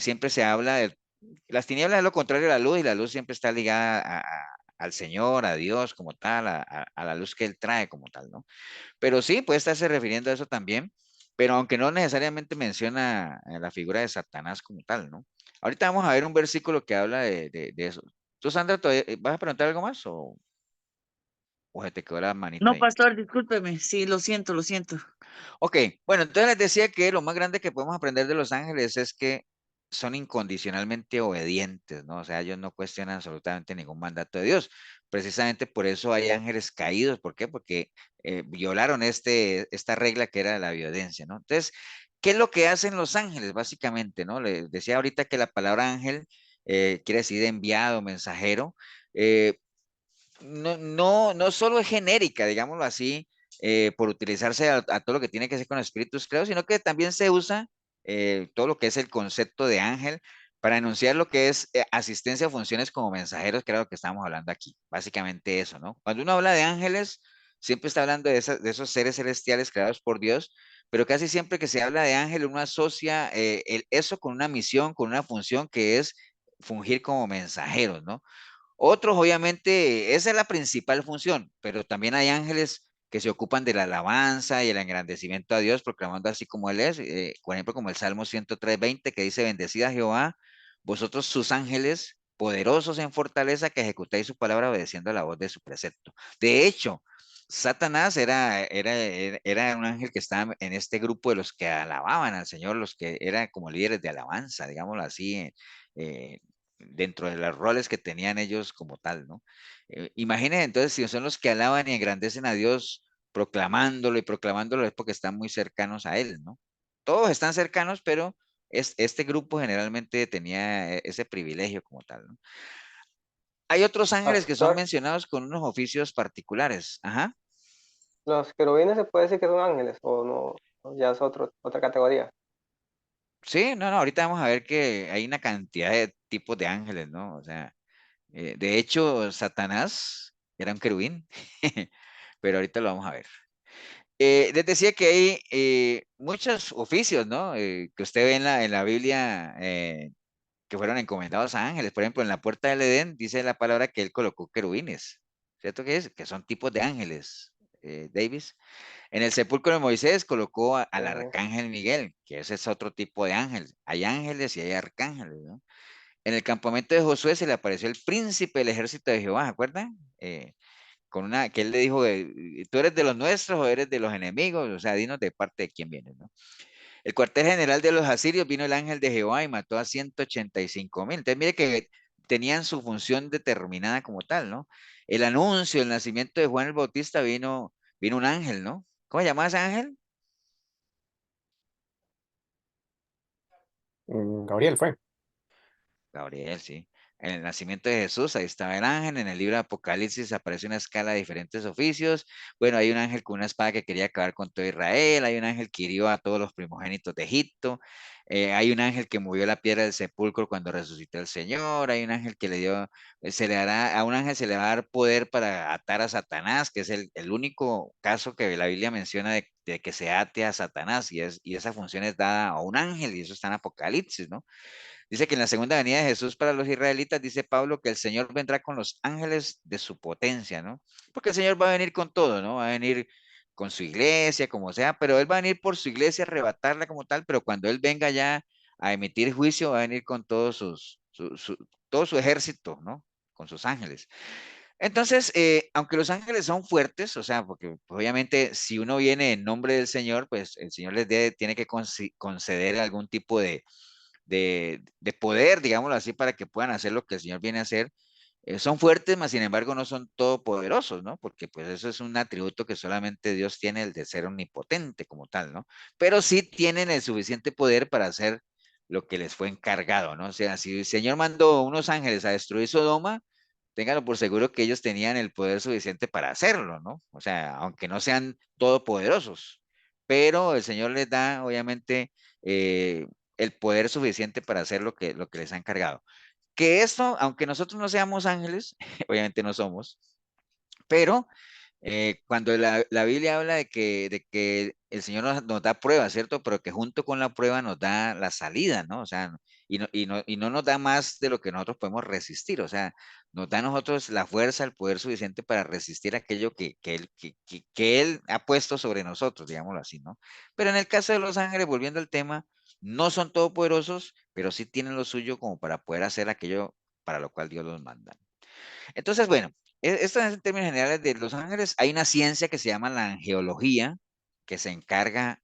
siempre se habla de, las tinieblas es lo contrario a la luz y la luz siempre está ligada al Señor, a Dios como tal, a la luz que Él trae como tal, ¿no? Pero sí, puede estarse refiriendo a eso también, pero aunque no necesariamente menciona la figura de Satanás como tal, ¿no? Ahorita vamos a ver un versículo que habla de eso. ¿Tú, Sandra, vas a preguntar algo más? O... ¿O se te quedó la manito No, ahí? pastor, discúlpeme. Sí, lo siento, lo siento. Ok, bueno, entonces les decía que lo más grande que podemos aprender de los ángeles es que son incondicionalmente obedientes, ¿no? O sea, ellos no cuestionan absolutamente ningún mandato de Dios. Precisamente por eso hay ángeles caídos. ¿Por qué? Porque violaron esta regla que era la violencia, ¿no? Entonces, ¿qué es lo que hacen los ángeles, básicamente, ¿no? Les decía ahorita que la palabra ángel quiere decir enviado, mensajero. Eh, no solo es genérica, digámoslo así, por utilizarse a todo lo que tiene que ver con espíritus creados, sino que también se usa todo lo que es el concepto de ángel para enunciar lo que es asistencia a funciones como mensajeros, que era lo que estamos hablando aquí. Básicamente eso, ¿no? Cuando uno habla de ángeles, siempre está hablando de esos seres celestiales creados por Dios, pero casi siempre que se habla de ángel, uno asocia eso con una misión, con una función que es fungir como mensajeros, ¿no? Otros, obviamente, esa es la principal función, pero también hay ángeles que se ocupan de la alabanza y el engrandecimiento a Dios, proclamando así como Él es, por ejemplo, como el Salmo 103:20, que dice, bendecida Jehová, vosotros sus ángeles, poderosos en fortaleza, que ejecutáis su palabra obedeciendo a la voz de su precepto. De hecho, Satanás era un ángel que estaba en este grupo de los que alababan al Señor, los que eran como líderes de alabanza, digámoslo así, eh, dentro de los roles que tenían ellos como tal, ¿no? Imaginen entonces si son los que alaban y engrandecen a Dios proclamándolo y proclamándolo es porque están muy cercanos a Él, ¿no? Todos están cercanos, pero este grupo generalmente tenía ese privilegio como tal, ¿no? Hay otros ángeles que son Pastor, mencionados con unos oficios particulares. Ajá. los querubines se puede decir que son ángeles o no, o ya es otra categoría. Sí, no, ahorita vamos a ver que hay una cantidad de tipos de ángeles, ¿no? O sea, de hecho, Satanás era un querubín, pero ahorita lo vamos a ver. Les decía que hay muchos oficios, ¿no? Que usted ve en la Biblia que fueron encomendados a ángeles. Por ejemplo, en la puerta del Edén dice la palabra que él colocó querubines. ¿Cierto que es? Que son tipos de ángeles, Davis. En el sepulcro de Moisés colocó al Ujú. arcángel Miguel, que ese es otro tipo de ángel. Hay ángeles y hay arcángeles, ¿no? En el campamento de Josué se le apareció el príncipe del ejército de Jehová, ¿se acuerdan? Con una, que él le dijo, ¿tú eres de los nuestros o eres de los enemigos? O sea, dinos de parte de quién vienes, ¿no? El cuartel general de los asirios vino el ángel de Jehová y mató a 185,000. Entonces, mire que tenían su función determinada como tal, ¿no? El anuncio, el nacimiento de Juan el Bautista vino un ángel, ¿no? ¿Cómo se llama ese ángel? Gabriel fue. Gabriel, sí. En el nacimiento de Jesús, ahí estaba el ángel. En el libro de Apocalipsis aparece una escala de diferentes oficios. Bueno, hay un ángel con una espada que quería acabar con todo Israel. Hay un ángel que hirió a todos los primogénitos de Egipto. Hay un ángel que movió la piedra del sepulcro cuando resucitó el Señor. Hay un ángel que le dio, a un ángel se le va a dar poder para atar a Satanás, que es el único caso que la Biblia menciona de que se ate a Satanás. Y esa función es dada a un ángel, y eso está en Apocalipsis, ¿no? Dice que en la segunda venida de Jesús para los israelitas, dice Pablo, que el Señor vendrá con los ángeles de su potencia, ¿no? Porque el Señor va a venir con todo, ¿no? Va a venir con su iglesia, como sea, pero Él va a venir por su iglesia, a arrebatarla como tal, pero cuando Él venga ya a emitir juicio, va a venir con todos todo su ejército, ¿no? Con sus ángeles. Entonces, aunque los ángeles son fuertes, o sea, porque pues, obviamente si uno viene en nombre del Señor, pues el Señor tiene que conceder algún tipo de poder, digámoslo así, para que puedan hacer lo que el Señor viene a hacer. Son fuertes, mas sin embargo no son todopoderosos, ¿no? Porque pues eso es un atributo que solamente Dios tiene, el de ser omnipotente como tal, ¿no? Pero sí tienen el suficiente poder para hacer lo que les fue encargado, ¿no? O sea, si el Señor mandó unos ángeles a destruir Sodoma, ténganlo por seguro que ellos tenían el poder suficiente para hacerlo, ¿no? O sea, aunque no sean todopoderosos, pero el Señor les da, obviamente, el poder suficiente para hacer lo que les ha encargado. Que esto, aunque nosotros no seamos ángeles, obviamente no somos, pero cuando la Biblia habla de que el Señor nos da pruebas, ¿cierto? Pero que junto con la prueba nos da la salida, ¿no? O sea, y no nos da más de lo que nosotros podemos resistir, o sea, nos da a nosotros la fuerza, el poder suficiente para resistir aquello que Él ha puesto sobre nosotros, digámoslo así, ¿no? Pero en el caso de los ángeles, volviendo al tema, no son todopoderosos, pero sí tienen lo suyo como para poder hacer aquello para lo cual Dios los manda. Entonces, bueno. esto es en términos generales de los ángeles. Hay una ciencia que se llama la angeología, que se encarga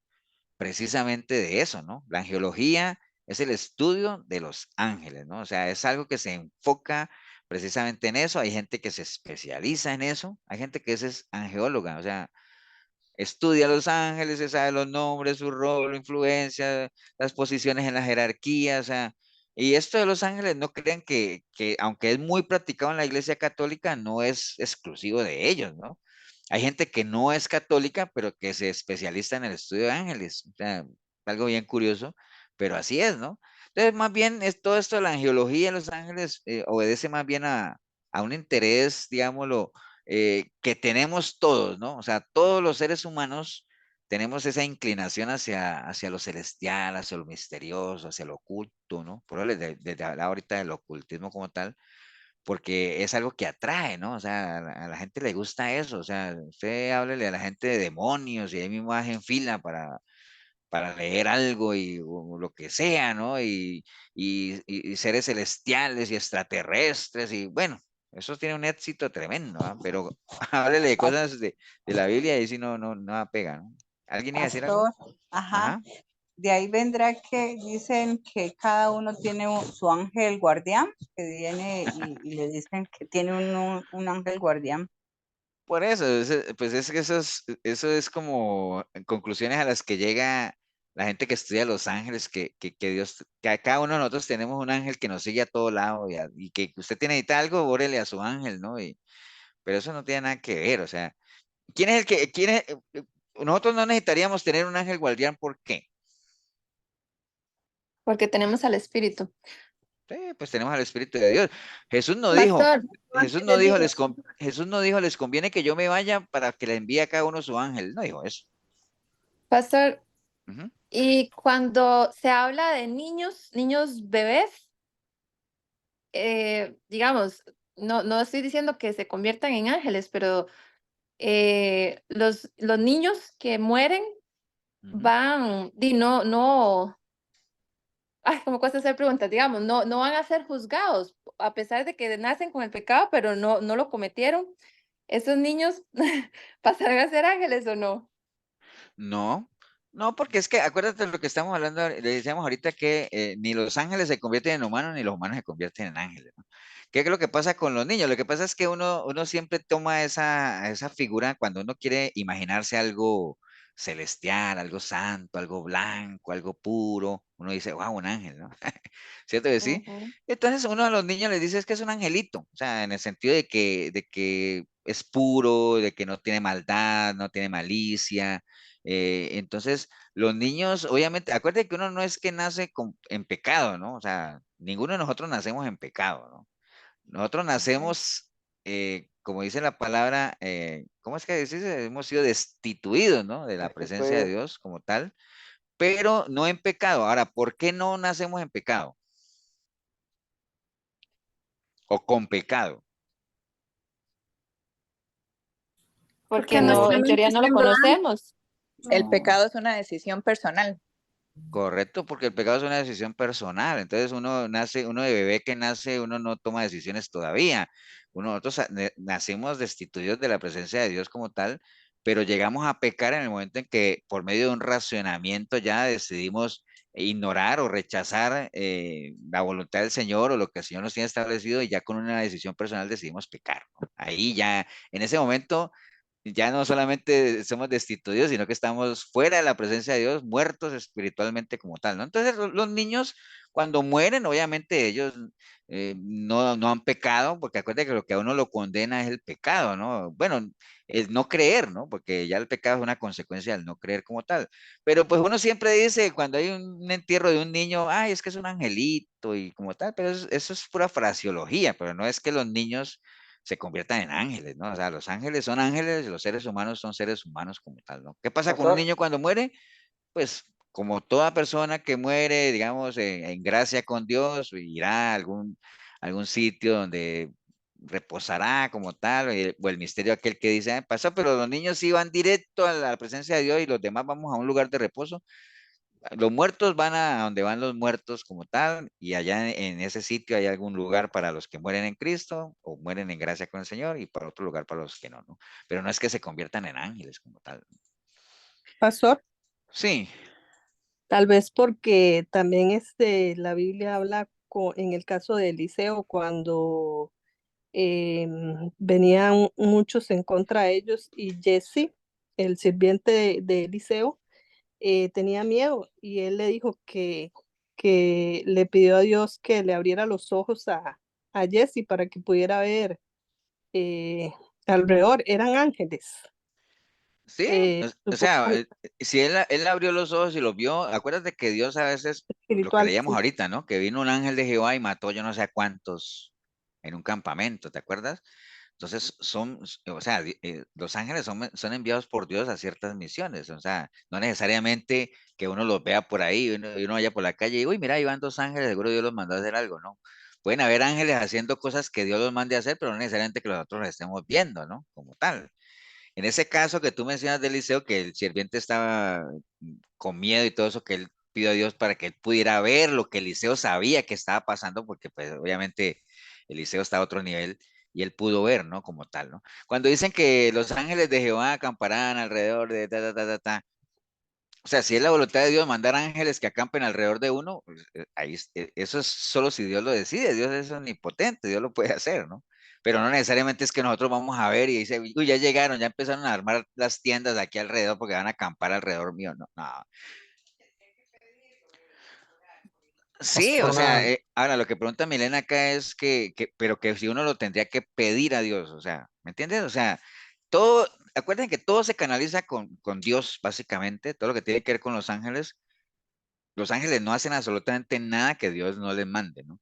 precisamente de eso, ¿no? La angeología es el estudio de los ángeles, ¿no? O sea, es algo que se enfoca precisamente en eso. Hay gente que se especializa en eso. Hay gente que es angeóloga, o sea, estudia a los ángeles, se sabe los nombres, su rol, influencia, las posiciones en la jerarquía, o sea, y esto de los ángeles no crean que aunque es muy practicado en la Iglesia Católica, no es exclusivo de ellos, ¿no? Hay gente que no es católica, pero que se especializa en el estudio de ángeles, o sea, algo bien curioso, pero así es, ¿no? Entonces, más bien, es todo esto de la angeología de los ángeles obedece más bien a un interés, digámoslo, que tenemos todos, ¿no? O sea, todos los seres humanos tenemos esa inclinación hacia lo celestial, hacia lo misterioso, hacia lo oculto, ¿no? Por eso desde hablar ahorita del ocultismo como tal, porque es algo que atrae, ¿no? O sea, a la gente le gusta eso, o sea, usted háblele a la gente de demonios y ahí mismo hacen fila para leer algo y o lo que sea, ¿no? Y seres celestiales y extraterrestres y bueno, eso tiene un éxito tremendo, ¿ah? Pero háblele de Pas- cosas de la Biblia y si no, no, no pega, ¿no? ¿Alguien iba a decir algo? Pastor, ajá, Ajá. de ahí vendrá que dicen que cada uno tiene su ángel guardián, que viene y le dicen que tiene un ángel guardián. Por eso, pues es que eso es como conclusiones a las que llega la gente que estudia Los Ángeles, que Dios, que a cada uno de nosotros tenemos un ángel que nos sigue a todo lado y que usted tiene necesita algo, órele a su ángel, ¿no? Pero eso no tiene nada que ver, o sea, ¿quién es el que, quién es, nosotros no necesitaríamos tener un ángel guardián, ¿por qué? Porque tenemos al Espíritu. Sí, pues tenemos al Espíritu de Dios. Jesús no dijo, Pastor, Jesús no dijo, les conviene que yo me vaya para que le envíe a cada uno su ángel, no dijo eso. pastor, Ujú. y cuando se habla de niños bebés, digamos, no estoy diciendo que se conviertan en ángeles, pero los niños que mueren Ujú. van, no, ay, cómo cuesta hacer preguntas, digamos, no van a ser juzgados, a pesar de que nacen con el pecado, pero no lo cometieron. ¿Esos niños pasarán a ser ángeles o no? No, no, porque es que acuérdate de lo que estamos hablando, le decíamos ahorita que ni los ángeles se convierten en humanos, ni los humanos se convierten en ángeles, ¿no? ¿Qué es lo que pasa con los niños? Lo que pasa es que uno siempre toma esa figura cuando uno quiere imaginarse algo celestial, algo santo, algo blanco, algo puro. Uno dice, wow, un ángel, ¿no? ¿Cierto que sí? Ujú. Entonces uno de los niños les dice es que es un angelito, o sea, en el sentido de que es puro, de que no tiene maldad, no tiene malicia. Entonces, los niños, obviamente, acuérdate que uno no es que nace en pecado, ¿no? O sea, ninguno de nosotros nacemos en pecado, ¿no? Nosotros nacemos, como dice la palabra, ¿cómo es que dice? Hemos sido destituidos, ¿no? De la presencia de Destituidos. Dios como tal, pero no en pecado. Ahora, ¿por qué no nacemos en pecado? O con pecado. Porque porque no, nuestra en mente teoría no está lo en blanco. conocemos. El No. pecado es una decisión personal. Correcto, porque el pecado es una decisión personal. Entonces uno nace, uno de bebé que nace, uno no toma decisiones todavía. Nosotros nacimos destituidos de la presencia de Dios como tal, pero llegamos a pecar en el momento en que por medio de un racionamiento ya decidimos ignorar o rechazar la voluntad del Señor o lo que el Señor nos tiene establecido y ya con una decisión personal decidimos pecar, ¿no? Ahí ya, en ese momento ya no solamente somos destituidos, sino que estamos fuera de la presencia de Dios, muertos espiritualmente como tal, ¿no? Entonces, los niños, cuando mueren, obviamente ellos no han pecado, porque acuérdate que lo que a uno lo condena es el pecado, ¿no? Bueno, el no creer, ¿no? Porque ya el pecado es una consecuencia del no creer como tal. Pero pues uno siempre dice, cuando hay un entierro de un niño, ay, es que es un angelito y como tal, pero eso es pura fraseología, pero no es que los niños se conviertan en ángeles, ¿no? O sea, los ángeles son ángeles y los seres humanos son seres humanos como tal, ¿no? ¿Qué pasa con un Pastor, niño cuando muere? Pues como toda persona que muere, digamos, en gracia con Dios, irá a algún sitio donde reposará como tal, o el misterio aquel que dice, pasó, pero los niños sí van directo a la presencia de Dios y los demás vamos a un lugar de reposo. Los muertos van a donde van los muertos como tal, y allá en ese sitio hay algún lugar para los que mueren en Cristo o mueren en gracia con el Señor, y para otro lugar para los que no, ¿no? Pero no es que se conviertan en ángeles como tal. Pastor, Sí, tal vez porque también la Biblia habla en el caso de Eliseo, cuando venían muchos en contra de ellos y Jesse, el sirviente de Eliseo, tenía miedo y él le dijo que le pidió a Dios que le abriera los ojos a Jesse para que pudiera ver eh, alrededor, eran ángeles sí, o sea, supuestamente si él abrió los ojos y los vio, acuérdate que Dios a veces, lo que espirituales, leíamos sí, ahorita, ¿no? Que vino un ángel de Jehová y mató yo no sé a cuántos en un campamento, ¿te acuerdas? Entonces o sea, los ángeles son enviados por Dios a ciertas misiones, o sea, no necesariamente que uno los vea por ahí, y uno vaya por la calle y, uy, mira, ahí van dos ángeles, seguro Dios los mandó a hacer algo, ¿no? Pueden haber ángeles haciendo cosas que Dios los mande a hacer, pero no necesariamente que nosotros los estemos viendo, ¿no? Como tal. En ese caso que tú mencionas de Eliseo, que el sirviente estaba con miedo y todo eso, que él pidió a Dios para que él pudiera ver lo que Eliseo sabía que estaba pasando, porque pues obviamente Eliseo está a otro nivel y él pudo ver, ¿no? Como tal, ¿no? Cuando dicen que los ángeles de Jehová acamparán alrededor de o sea, si es la voluntad de Dios mandar ángeles que acampen alrededor de uno, pues, eso es solo si Dios lo decide. Dios es omnipotente, Dios lo puede hacer, ¿no? Pero no necesariamente es que nosotros vamos a ver y dice, uy, ya llegaron, ya empezaron a armar las tiendas de aquí alrededor porque van a acampar alrededor mío. No, no. Sí, Pastor, o sea, una, ahora lo que pregunta Milena acá es pero que si uno lo tendría que pedir a Dios, o sea, ¿me entiendes? O sea, todo, acuérdense que todo se canaliza con Dios, básicamente, todo lo que tiene que ver con los ángeles no hacen absolutamente nada que Dios no les mande, ¿no?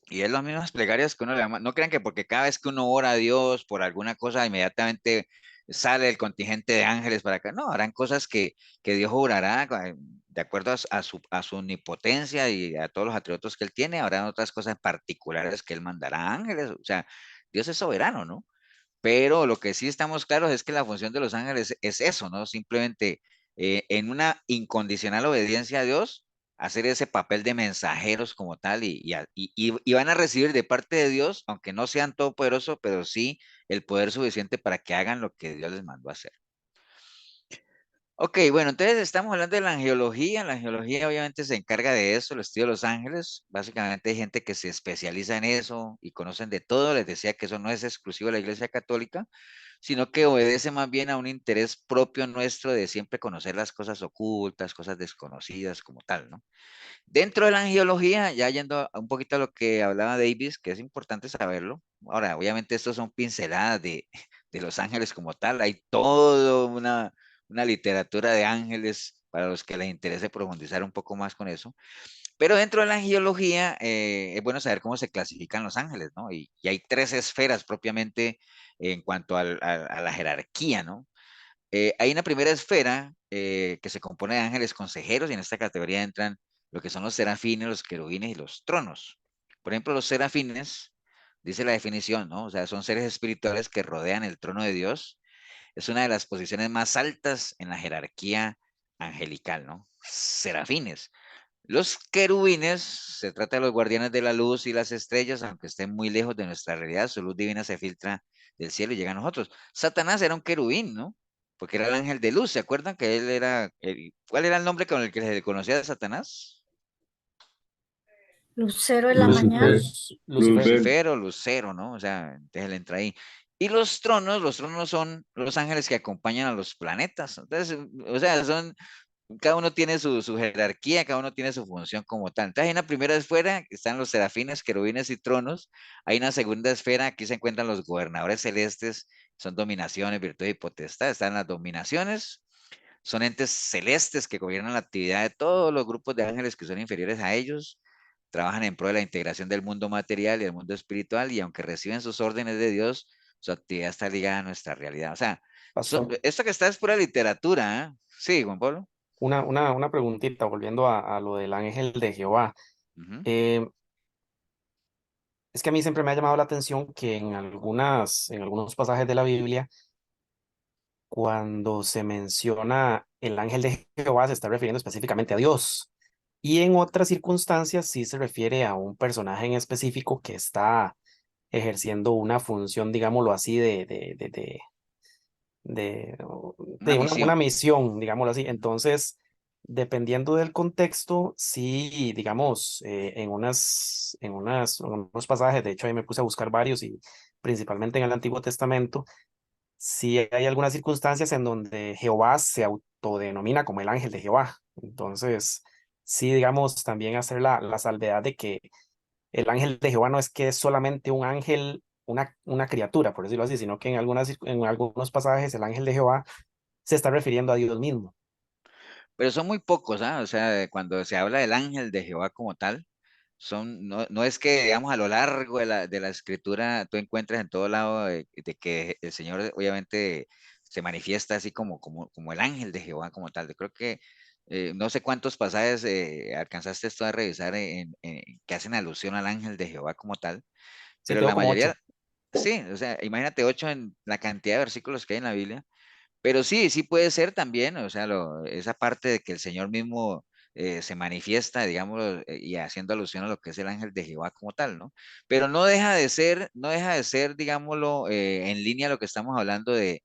Y es las mismas plegarias que uno le no crean que porque cada vez que uno ora a Dios por alguna cosa, inmediatamente sale el contingente de ángeles para acá. No, harán cosas que Dios obrará de acuerdo a su omnipotencia y a todos los atributos que Él tiene. Habrán otras cosas particulares que Él mandará ángeles. O sea, Dios es soberano, ¿no? Pero lo que sí estamos claros es que la función de los ángeles es eso, ¿no? Simplemente en una incondicional obediencia a Dios, hacer ese papel de mensajeros como tal y van a recibir de parte de Dios, aunque no sean todopoderosos, pero sí el poder suficiente para que hagan lo que Dios les mandó a hacer. Ok, bueno, entonces estamos hablando de la angiología. La angiología obviamente se encarga de eso, el estudio de los ángeles. Básicamente hay gente que se especializa en eso y conocen de todo. Les decía que eso no es exclusivo de la Iglesia Católica, sino que obedece más bien a un interés propio nuestro de siempre conocer las cosas ocultas, cosas desconocidas como tal, ¿no? Dentro de la angiología, ya yendo un poquito a lo que hablaba Davis, que es importante saberlo. Ahora, obviamente estos son pinceladas de los ángeles como tal. Hay toda una literatura de ángeles para los que les interese profundizar un poco más con eso. Pero dentro de la angiología es bueno saber cómo se clasifican los ángeles, ¿no? Y hay tres esferas propiamente en cuanto a la jerarquía, ¿no? Hay una primera esfera que se compone de ángeles consejeros y en esta categoría entran lo que son los serafines, los querubines y los tronos. Por ejemplo, los serafines, dice la definición, ¿no? O sea, son seres espirituales que rodean el trono de Dios. Es una de las posiciones más altas en la jerarquía angelical, ¿no? Serafines. Los querubines, se trata de los guardianes de la luz y las estrellas, aunque estén muy lejos de nuestra realidad, su luz divina se filtra del cielo y llega a nosotros. Satanás era un querubín, ¿no? Porque era el ángel de luz. ¿Se acuerdan que él era, cuál era el nombre con el que se le conocía a Satanás? Lucero de la mañana. Lucifer, Lucifer. Lucifer, Lucero, Lucero, ¿no? O sea, entonces él entra ahí. Y los tronos son los ángeles que acompañan a los planetas. Entonces, o sea, cada uno tiene su jerarquía, cada uno tiene su función como tal. Entonces, hay una primera esfera, que están los serafines, querubines y tronos. Hay una segunda esfera, aquí se encuentran los gobernadores celestes, son dominaciones, virtudes y potestad. Están las dominaciones, son entes celestes que gobiernan la actividad de todos los grupos de ángeles que son inferiores a ellos. Trabajan en pro de la integración del mundo material y del mundo espiritual, y aunque reciben sus órdenes de Dios, su actividad está ligada a nuestra realidad. O sea, Pastor, esto que está es pura literatura, ¿eh? Sí, Juan Pablo. una preguntita, volviendo a lo del ángel de Jehová. Ujú. Eh, es que a mí siempre me ha llamado la atención que en algunos pasajes de la Biblia, cuando se menciona el ángel de Jehová se está refiriendo específicamente a Dios. Y en otras circunstancias sí se refiere a un personaje en específico que está ejerciendo una función, digámoslo así, Una de una misión. misión, digámoslo así. Entonces, dependiendo del contexto, sí, digamos, en unos pasajes, de hecho ahí me puse a buscar varios y principalmente en el Antiguo Testamento, sí hay algunas circunstancias en donde Jehová se autodenomina como el ángel de Jehová. Entonces, sí, digamos, también hacer la salvedad de que el ángel de Jehová no es que es solamente un ángel, una criatura, por decirlo así, sino que en algunos pasajes el ángel de Jehová se está refiriendo a Dios mismo. Pero son muy pocos, ¿ah? O sea, cuando se habla del ángel de Jehová como tal, no es que, digamos, a lo largo de la escritura tú encuentres en todo lado de que el Señor obviamente se manifiesta así como el ángel de Jehová como tal. Yo creo que no sé cuántos pasajes alcanzaste esto a revisar que hacen alusión al ángel de Jehová como tal, Sí, pero tengo la como mayoría, 8. sí, o sea, imagínate 8 en la cantidad de versículos que hay en la Biblia. Pero sí, sí puede ser también, o sea, esa parte de que el Señor mismo se manifiesta, digamos, y haciendo alusión a lo que es el ángel de Jehová como tal, ¿no? Pero no deja de ser, digámoslo, en línea lo que estamos hablando de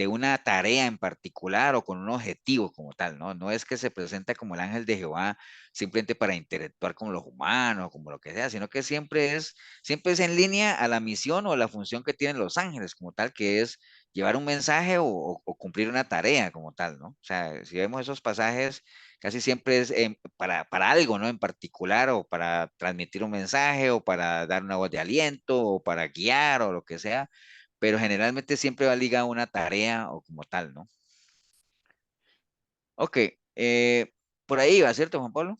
una tarea en particular o con un objetivo como tal, ¿no? No es que se presenta como el ángel de Jehová simplemente para interactuar con los humanos, como lo que sea, sino que siempre es en línea a la misión o la función que tienen los ángeles como tal, que es llevar un mensaje o cumplir una tarea como tal, ¿no? O sea, si vemos esos pasajes, casi siempre es para algo, ¿no? En particular, o para transmitir un mensaje, o para dar una voz de aliento, o para guiar, o lo que sea, pero generalmente siempre va ligado a una tarea o como tal, ¿no? Ok, por ahí va, ¿cierto, Juan Pablo?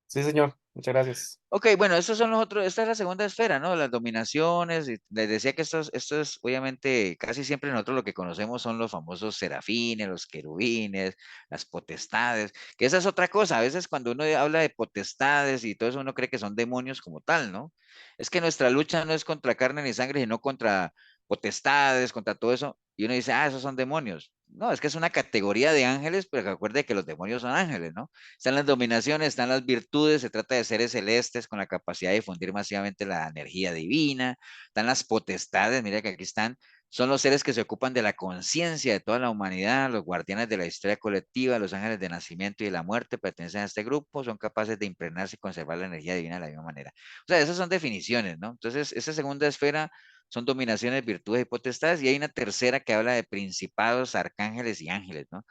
Sí, señor, muchas gracias. Ok, bueno, estos son los otros, esta es la segunda esfera, ¿no? Las dominaciones, y les decía que esto es, obviamente, casi siempre nosotros lo que conocemos son los famosos serafines, los querubines, las potestades, que esa es otra cosa, a veces cuando uno habla de potestades y todo eso, uno cree que son demonios como tal, ¿no? Es que nuestra lucha no es contra carne ni sangre, sino contra potestades, contra todo eso, y uno dice, ah, esos son demonios. No, es que es una categoría de ángeles, pero que acuerde que los demonios son ángeles, ¿no? Están las dominaciones, están las virtudes, se trata de seres celestes con la capacidad de difundir masivamente la energía divina, están las potestades, mira que aquí están, son los seres que se ocupan de la conciencia de toda la humanidad, los guardianes de la historia colectiva, los ángeles de nacimiento y de la muerte pertenecen a este grupo, son capaces de impregnarse y conservar la energía divina de la misma manera. O sea, esas son definiciones, ¿no? Entonces, esa segunda esfera son dominaciones, virtudes y potestades, y hay una tercera que habla de principados, arcángeles y ángeles, ¿no?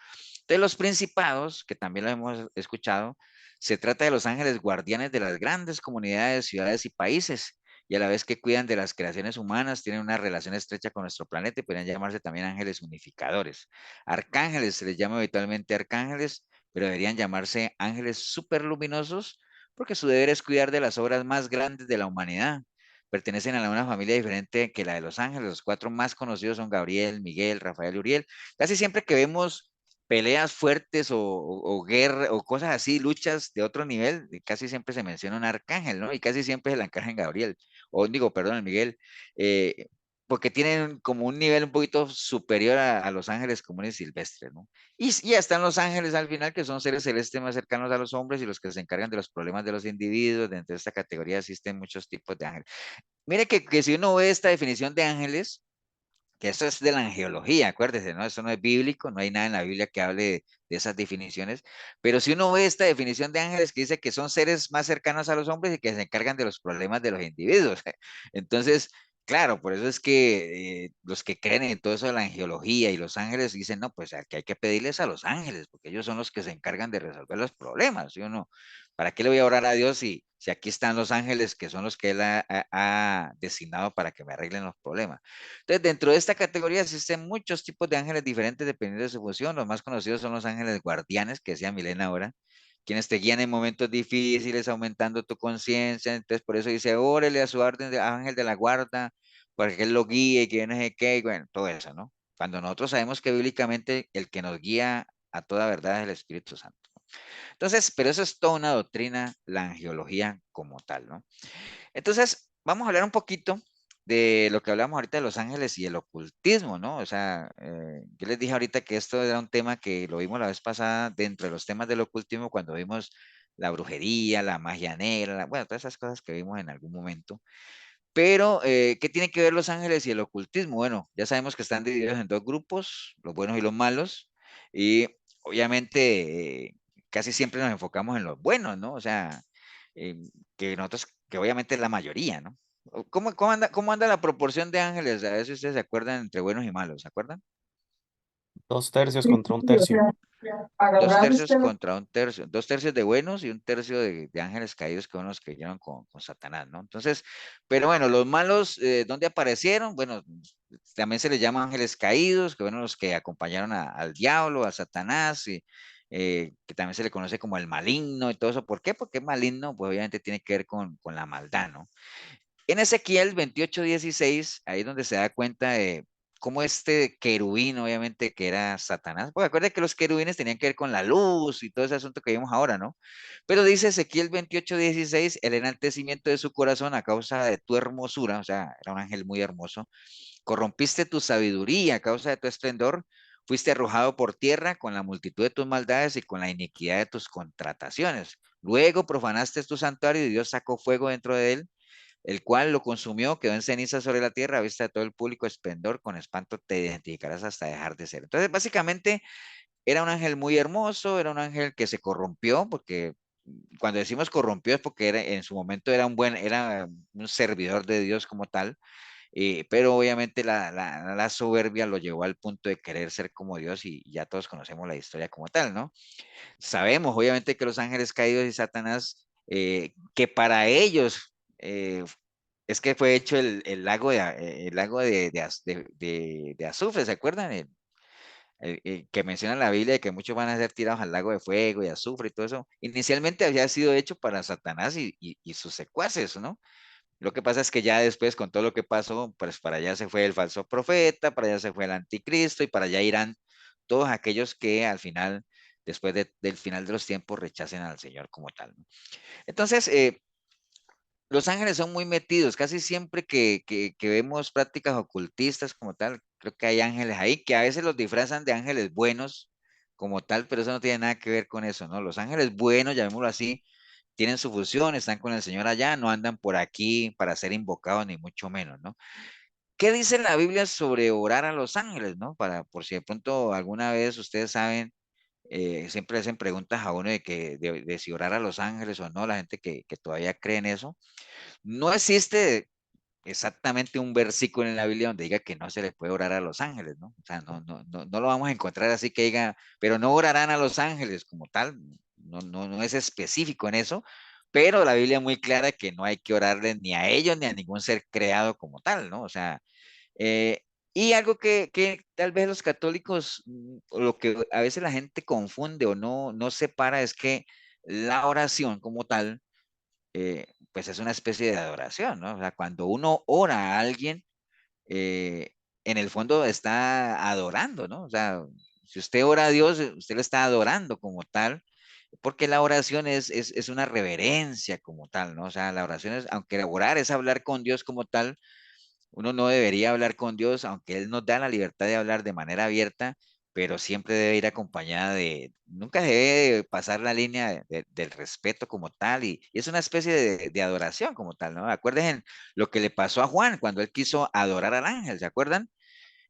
De los principados, que también lo hemos escuchado, se trata de los ángeles guardianes de las grandes comunidades, ciudades y países, y a la vez que cuidan de las creaciones humanas, tienen una relación estrecha con nuestro planeta y podrían llamarse también ángeles unificadores. Arcángeles, se les llama habitualmente arcángeles, pero deberían llamarse ángeles superluminosos, porque su deber es cuidar de las obras más grandes de la humanidad. Pertenecen a una familia diferente que la de los ángeles. Los cuatro más conocidos son Gabriel, Miguel, Rafael y Uriel. Casi siempre que vemos peleas fuertes o guerra o cosas así, luchas de otro nivel, casi siempre se menciona un arcángel, ¿no? Y casi siempre es el arcángel Gabriel, o digo, perdón, el Miguel, eh, porque tienen como un nivel un poquito superior a los ángeles comunes silvestres, ¿no? Y ya están los ángeles al final, que son seres celestes más cercanos a los hombres y los que se encargan de los problemas de los individuos. Dentro de esta categoría existen muchos tipos de ángeles. Mire que si uno ve esta definición de ángeles, que eso es de la angeología, acuérdese, ¿no? Eso no es bíblico, no hay nada en la Biblia que hable de esas definiciones, pero si uno ve esta definición de ángeles que dice que son seres más cercanos a los hombres y que se encargan de los problemas de los individuos, entonces, claro, por eso es que los que creen en todo eso de la angeología y los ángeles dicen, no, pues al que hay que pedirles a los ángeles, porque ellos son los que se encargan de resolver los problemas, ¿sí o no? ¿Para qué le voy a orar a Dios si aquí están los ángeles que son los que Él ha designado para que me arreglen los problemas? Entonces, dentro de esta categoría existen muchos tipos de ángeles diferentes dependiendo de su función. Los más conocidos son los ángeles guardianes, que decía Milena ahora, quienes te guían en momentos difíciles, aumentando tu conciencia. Entonces, por eso dice, órele a su orden de ángel de la guarda, para que él lo guíe y que no sé qué, y bueno, todo eso, ¿no? Cuando nosotros sabemos que bíblicamente el que nos guía a toda verdad es el Espíritu Santo. Entonces, pero eso es toda una doctrina, la angeología como tal, ¿no? Entonces, vamos a hablar un poquito de lo que hablamos ahorita de los ángeles y el ocultismo, ¿no? O sea, yo les dije ahorita que esto era un tema que lo vimos la vez pasada dentro de los temas del ocultismo cuando vimos la brujería, la magia negra, bueno, todas esas cosas que vimos en algún momento. Pero, ¿qué tiene que ver los ángeles y el ocultismo? Bueno, ya sabemos que están divididos en dos grupos, los buenos y los malos, y obviamente casi siempre nos enfocamos en los buenos, ¿no? O sea, eh, que nosotros, que obviamente es la mayoría, ¿no? ¿Cómo anda la proporción de ángeles? A ver si ustedes se acuerdan entre buenos y malos, ¿se acuerdan? 2 tercios Sí, contra un sí, o tercio. sea, Dos agarrar tercios usted lo contra un tercio, 2 tercios de buenos y un tercio de ángeles caídos que unos que llevan con Satanás, ¿no? Entonces, pero bueno, los malos, ¿dónde aparecieron? Bueno, también se les llama ángeles caídos, que fueron los que acompañaron al diablo, a Satanás, y que también se le conoce como el maligno y todo eso. ¿Por qué? Porque maligno, pues obviamente tiene que ver con la maldad, ¿no? En Ezequiel 28:16, ahí es donde se da cuenta de cómo este querubín, obviamente, que era Satanás, porque acuérdense que los querubines tenían que ver con la luz y todo ese asunto que vimos ahora, ¿no? Pero dice Ezequiel 28:16, el enaltecimiento de su corazón a causa de tu hermosura, o sea, era un ángel muy hermoso, corrompiste tu sabiduría a causa de tu esplendor, fuiste arrojado por tierra con la multitud de tus maldades y con la iniquidad de tus contrataciones. Luego profanaste tu santuario y Dios sacó fuego dentro de él, el cual lo consumió, quedó en ceniza sobre la tierra, a vista de todo el público esplendor, con espanto te identificarás hasta dejar de ser. Entonces, básicamente, era un ángel muy hermoso, era un ángel que se corrompió, porque cuando decimos corrompió es porque en su momento era un servidor de Dios como tal, pero obviamente la soberbia lo llevó al punto de querer ser como Dios y ya todos conocemos la historia como tal, ¿no? Sabemos obviamente que los ángeles caídos y Satanás, que para ellos es que fue hecho el lago de azufre, ¿se acuerdan? Que menciona la Biblia de que muchos van a ser tirados al lago de fuego y azufre y todo eso. Inicialmente había sido hecho para Satanás y sus secuaces, ¿no? Lo que pasa es que ya después, con todo lo que pasó, pues para allá se fue el falso profeta, para allá se fue el anticristo y para allá irán todos aquellos que al final, después del final de los tiempos, rechacen al Señor como tal, ¿no? Entonces, los ángeles son muy metidos, casi siempre que vemos prácticas ocultistas como tal, creo que hay ángeles ahí que a veces los disfrazan de ángeles buenos como tal, pero eso no tiene nada que ver con eso, ¿no? Los ángeles buenos, llamémoslo así, tienen su función, están con el Señor allá, no andan por aquí para ser invocados ni mucho menos, ¿no? ¿Qué dice la Biblia sobre orar a los ángeles, no? Por si de pronto alguna vez ustedes saben, siempre hacen preguntas a uno de si orar a los ángeles o no, la gente que todavía cree en eso. No existe exactamente un versículo en la Biblia donde diga que no se le puede orar a los ángeles, ¿no? O sea, no lo vamos a encontrar así que diga, pero no orarán a los ángeles como tal, no es específico en eso, pero la Biblia es muy clara que no hay que orarles ni a ellos ni a ningún ser creado como tal, ¿no? O sea, eh, y algo que tal vez los católicos, o lo que a veces la gente confunde o no separa es que la oración como tal, pues es una especie de adoración, ¿no? O sea, cuando uno ora a alguien, en el fondo está adorando, ¿no? O sea, si usted ora a Dios, usted lo está adorando como tal, porque la oración es una reverencia como tal, ¿no? O sea, la oración es, aunque orar es hablar con Dios como tal, uno no debería hablar con Dios, aunque Él nos da la libertad de hablar de manera abierta, pero siempre debe ir acompañada nunca se debe pasar la línea del respeto como tal, y es una especie de adoración como tal, ¿no? Acuérdense lo que le pasó a Juan cuando él quiso adorar al ángel, ¿se acuerdan?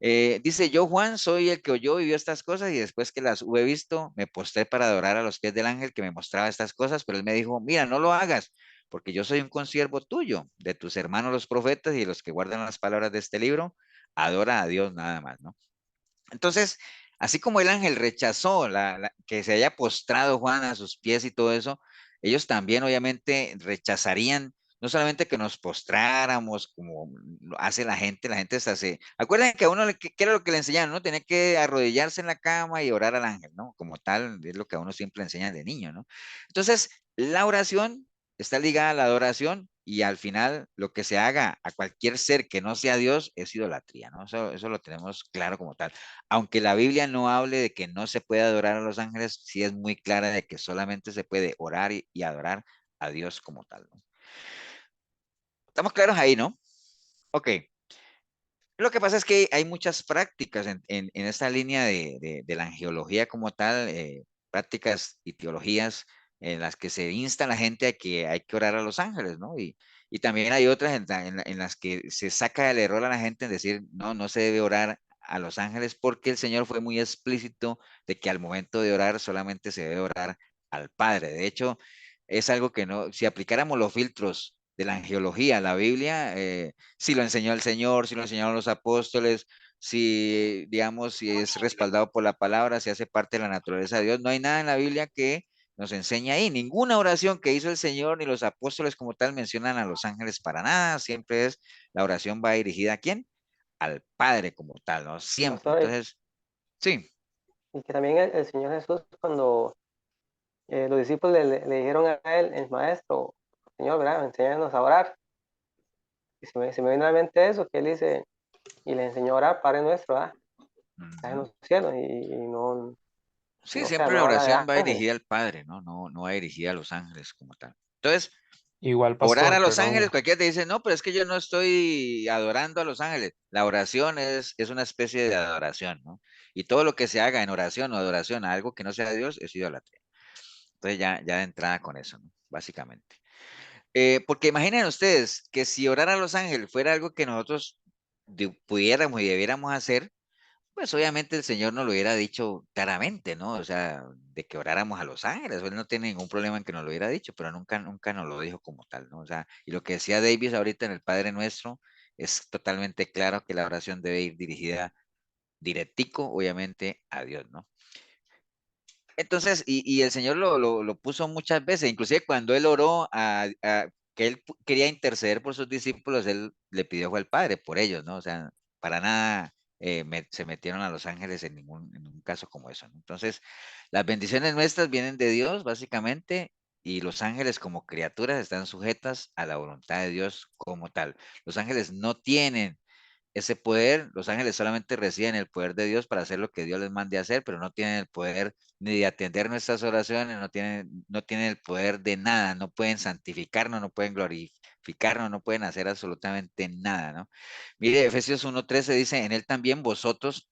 Dice, yo Juan soy el que oyó y vio estas cosas y después que las hube visto, me postré para adorar a los pies del ángel que me mostraba estas cosas, pero él me dijo, mira, no lo hagas, porque yo soy un consiervo tuyo, de tus hermanos los profetas y de los que guardan las palabras de este libro, adora a Dios nada más, ¿no? Entonces, así como el ángel rechazó que se haya postrado Juan a sus pies y todo eso, ellos también obviamente rechazarían no solamente que nos postráramos como lo hace la gente hasta se... Acuerdan que a uno, ¿qué era lo que le enseñaron? ¿No? Tenía que arrodillarse en la cama y orar al ángel, ¿no? Como tal, es lo que a uno siempre le enseñan de niño, ¿no? Entonces, la oración está ligada a la adoración y al final lo que se haga a cualquier ser que no sea Dios es idolatría, ¿no? Eso lo tenemos claro como tal. Aunque la Biblia no hable de que no se puede adorar a los ángeles, sí es muy clara de que solamente se puede orar y adorar a Dios como tal, ¿no? Estamos claros ahí, ¿no? Ok. Lo que pasa es que hay muchas prácticas en esta línea de la angeología como tal, prácticas y teologías en las que se insta a la gente a que hay que orar a los ángeles, ¿no? Y también hay otras en las que se saca el error a la gente en decir, no, no se debe orar a los ángeles porque el Señor fue muy explícito de que al momento de orar solamente se debe orar al Padre. De hecho, es algo que no, si aplicáramos los filtros de la angeología, la Biblia, si lo enseñó el Señor, si lo enseñaron los apóstoles, si, digamos, si es respaldado por la palabra, si hace parte de la naturaleza de Dios. No hay nada en la Biblia que nos enseñe ahí. Ninguna oración que hizo el Señor ni los apóstoles como tal mencionan a los ángeles para nada. Siempre es, la oración va dirigida ¿a quién? Al Padre como tal, ¿no? Siempre. Pastor, Entonces, sí, y que también el Señor Jesús, cuando los discípulos le dijeron a él, el maestro, Señor, ¿verdad? Enséñanos a orar. Y se me viene a la mente eso, que él dice, y le enseñó a orar, Padre nuestro, ¿verdad? Estás en ujú. los cielos, y no, Sí, no, o sea, siempre la no habla de oración va ángeles. dirigida al Padre, ¿no? No, no va dirigida a los ángeles como tal. Entonces, Igual, orar a pastor, los perdón. ángeles, cualquiera te dice, no, pero es que yo no estoy adorando a los ángeles. La oración es una especie de adoración, ¿no? Y todo lo que se haga en oración o adoración a algo que no sea Dios es idolatría. Entonces ya de entrada con eso, ¿no? Básicamente. Porque imaginen ustedes que si orar a los ángeles fuera algo que nosotros pudiéramos y debiéramos hacer, pues obviamente el Señor nos lo hubiera dicho claramente, ¿no? O sea, de que oráramos a los ángeles, él no tiene ningún problema en que nos lo hubiera dicho, pero nunca, nunca nos lo dijo como tal, ¿no? O sea, y lo que decía Davis ahorita en el Padre Nuestro, es totalmente claro que la oración debe ir dirigida directico, obviamente, a Dios, ¿no? Entonces, y el Señor lo puso muchas veces, inclusive cuando él oró que él quería interceder por sus discípulos, él le pidió fue al Padre por ellos, ¿no? O sea, para nada se metieron a los ángeles en un caso como eso, ¿no? Entonces, las bendiciones nuestras vienen de Dios, básicamente, y los ángeles como criaturas están sujetas a la voluntad de Dios como tal. Los ángeles no tienen ese poder, los ángeles solamente reciben el poder de Dios para hacer lo que Dios les mande a hacer, pero no tienen el poder ni de atender nuestras oraciones, no tienen el poder de nada, no pueden santificarnos, no pueden glorificarnos, no pueden hacer absolutamente nada, ¿no? Mire, Efesios 1:13 dice, en él también vosotros,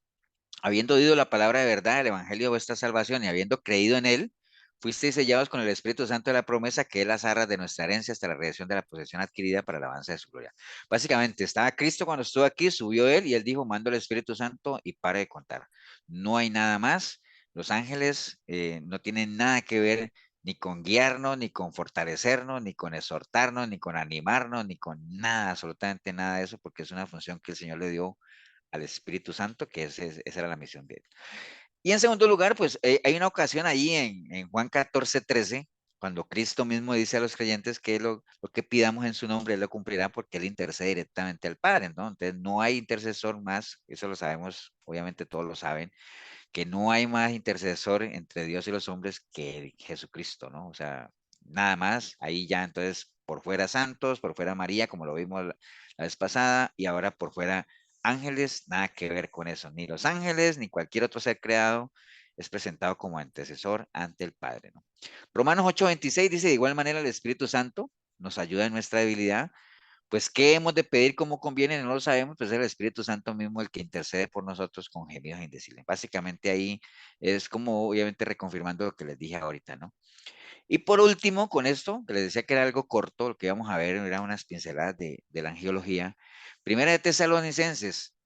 habiendo oído la palabra de verdad, el evangelio de vuestra salvación y habiendo creído en él, fuisteis sellados con el Espíritu Santo de la promesa, que es las arras de nuestra herencia hasta la redención de la posesión adquirida para el avance de su gloria. Básicamente, estaba Cristo cuando estuvo aquí, subió él y él dijo, mando el Espíritu Santo y pare de contar. No hay nada más. Los ángeles no tienen nada que ver ni con guiarnos, ni con fortalecernos, ni con exhortarnos, ni con animarnos, ni con nada, absolutamente nada de eso, porque es una función que el Señor le dio al Espíritu Santo, que esa era la misión de él. Y en segundo lugar, pues hay una ocasión ahí en Juan 14:13, cuando Cristo mismo dice a los creyentes que lo que pidamos en su nombre, Él lo cumplirá porque Él intercede directamente al Padre, ¿no? Entonces no hay intercesor más, eso lo sabemos, obviamente todos lo saben, que no hay más intercesor entre Dios y los hombres que Jesucristo, ¿no? O sea, nada más, ahí ya entonces por fuera santos, por fuera María, como lo vimos la vez pasada, y ahora por fuera ángeles, nada que ver con eso, ni los ángeles, ni cualquier otro ser creado es presentado como antecesor ante el Padre, ¿no? Romanos 8:26 dice, de igual manera el Espíritu Santo nos ayuda en nuestra debilidad, pues, ¿qué hemos de pedir como conviene? No lo sabemos, pues es el Espíritu Santo mismo el que intercede por nosotros con gemidos indecibles. Básicamente ahí es como obviamente reconfirmando lo que les dije ahorita, ¿no? Y por último, con esto, que les decía que era algo corto, lo que íbamos a ver eran unas pinceladas de la angiología. Primera de Tesalonicenses,